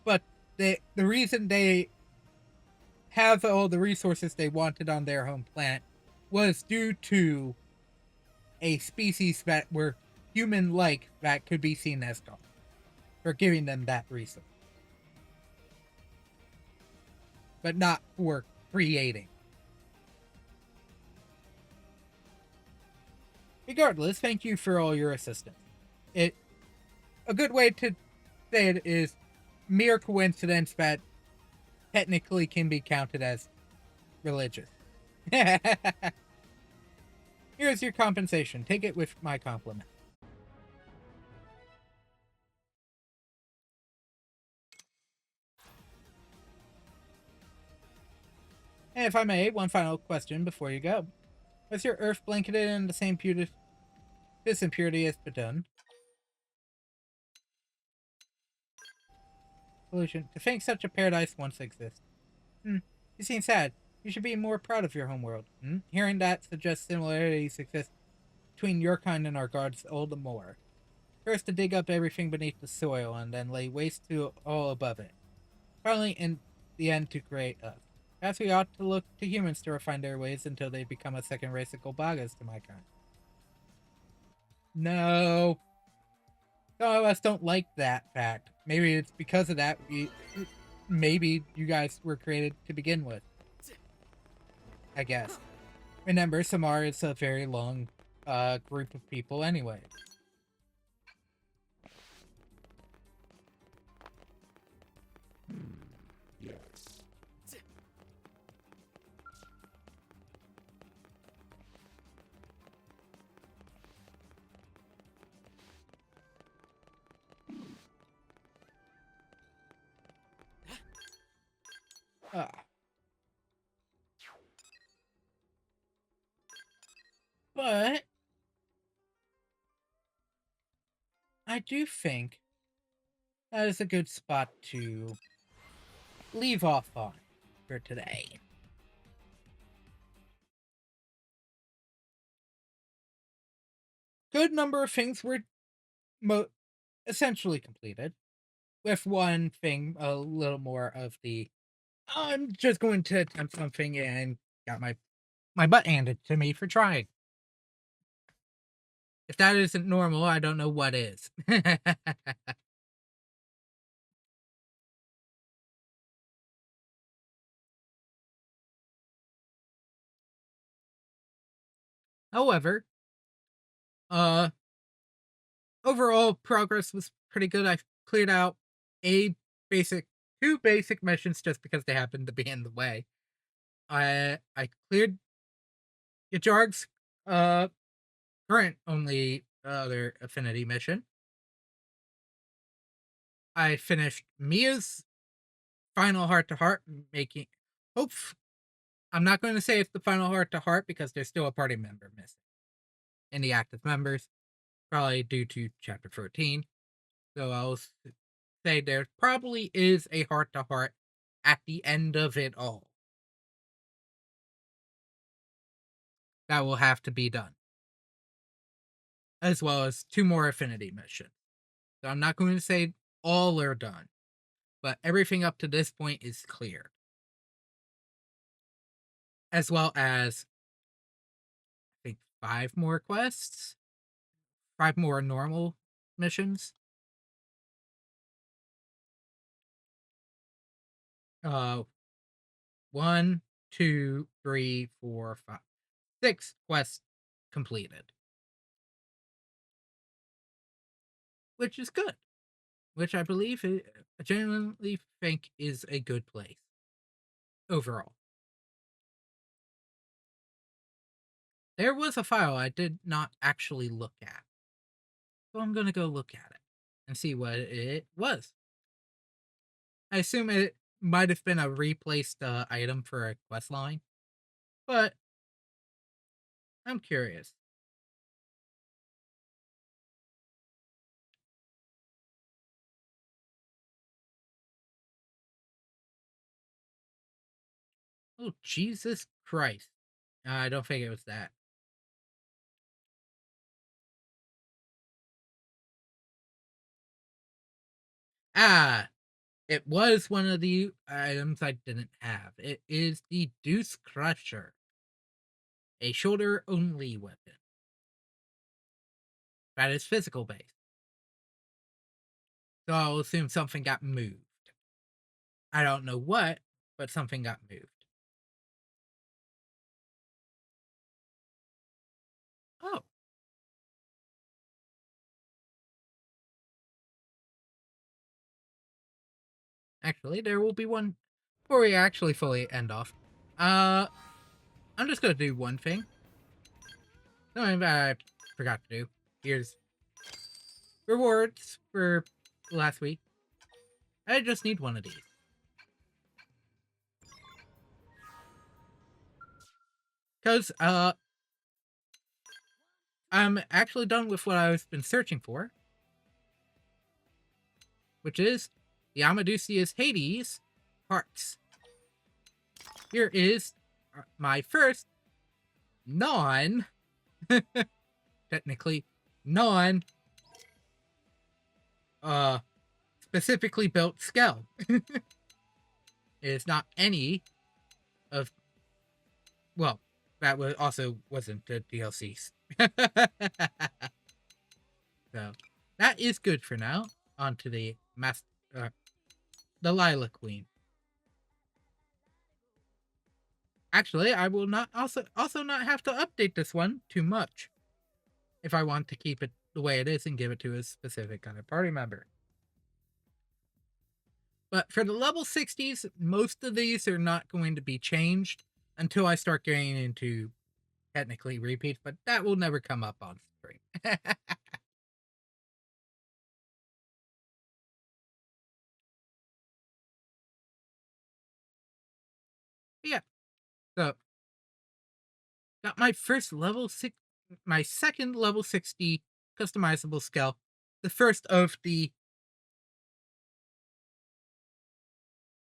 But the reason they have all the resources they wanted on their home planet was due to a species that were human-like that could be seen as God for giving them that resource, but not for creating. Regardless, thank you for all your assistance. A good way to say it is mere coincidence that technically can be counted as religious. Here's your compensation. Take it with my compliment. And if I may, one final question before you go. Was your earth blanketed in the same impurity as Badun? Solution. To think such a paradise once exists. You seem sad. You should be more proud of your homeworld. Hearing that suggests similarities exist between your kind and our gods all the more. First to dig up everything beneath the soil, and then lay waste to all above it. Finally, in the end, to create us. Perhaps we ought to look to humans to refine their ways until they become a second race of Golbagas to my kind. No. Some of us don't like that fact. Maybe it's because of that maybe you guys were created to begin with. I guess. Remember, Samar is a very long group of people anyway. Yes. Ah. But I do think that is a good spot to leave off on for today. Good number of things were essentially completed, with one thing a little more of the I'm just going to attempt something and got my butt handed to me for trying. If that isn't normal, I don't know what is. However, uh overall progress was pretty good. I cleared out a basic two basic missions just because they happened to be in the way. I cleared Jiarg's current only other affinity mission. I finished Mia's final heart to heart, making hope. I'm not going to say it's the final heart to heart because there's still a party member missing in the active members, probably due to chapter 14. So I'll say there probably is a heart to heart at the end of it all. That will have to be done, as well as two more affinity missions. So I'm not going to say all are done, but everything up to this point is clear. As well as, I think, 5 more quests, 5 more normal missions. Uh, 1, 2, 3, 4, 5, 6 quests completed, which is good. Which I believe, I genuinely think is a good place overall. There was a file I did not actually look at, so I'm gonna go look at it and see what it was. I assume it might have been a replaced item for a quest line, but I'm curious. Oh, Jesus Christ. I don't think it was that. Ah, it was one of the items I didn't have. It is the Deuce Crusher, a shoulder-only weapon that is physical based. So I'll assume something got moved. I don't know what, but something got moved. Oh. Actually, there will be one before we actually fully end off. I'm just gonna do one thing. Something that I forgot to do. Here's rewards for last week. I just need one of these. Because, I'm actually done with what I've been searching for. Which is the Amadeus Hades parts. Here is my first non, technically, non, specifically built skull. It is not any of, well, that was also wasn't the DLCs. So, that is good for now. On to the the Lila Queen. Actually, I will not also not have to update this one too much if I want to keep it the way it is and give it to a specific kind of party member. But for the level 60s, most of these are not going to be changed until I start getting into technically repeats, but that will never come up on stream. Yeah. So got my first level 6, my second level 60 customizable skill, the first of the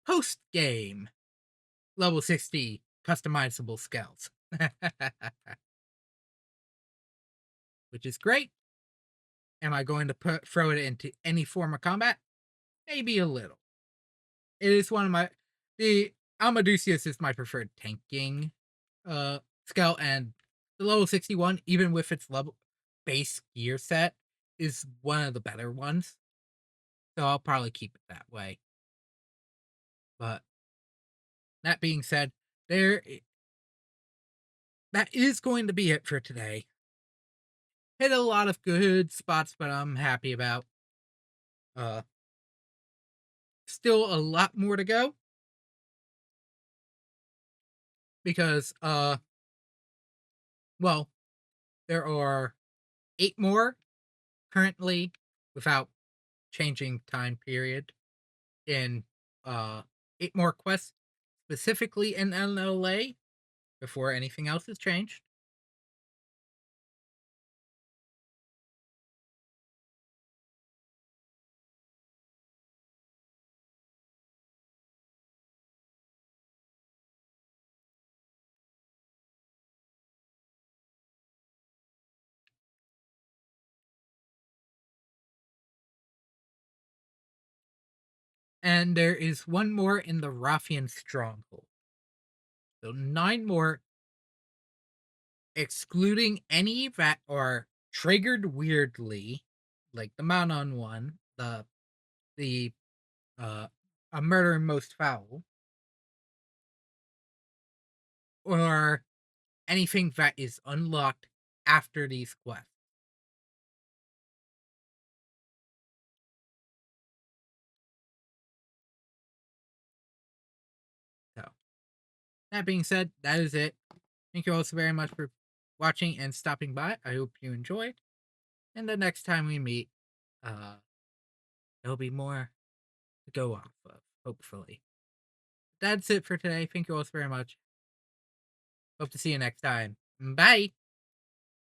post game level 60 customizable skills. Which is great. Am I going to throw it into any form of combat? Maybe a little. It is one of my the Amadeus is my preferred tanking skill, and the level 61, even with its level base gear set, is one of the better ones. So I'll probably keep it that way. But that being said, that is going to be it for today. Hit a lot of good spots, but I'm happy about. Still a lot more to go. Because well, there are 8 more currently without changing time period in 8 more quests specifically in LLA before anything else has changed. And there is one more in the Raffian Stronghold. So 9 more, excluding any that are triggered weirdly, like the Manon one, the a murder most foul, or anything that is unlocked after these quests. So, that being said, that is it. Thank you all so very much for watching and stopping by. I hope you enjoyed. And the next time we meet, uh, there'll be more to go off of, hopefully. That's it for today. Thank you all so very much. Hope to see you next time. Bye.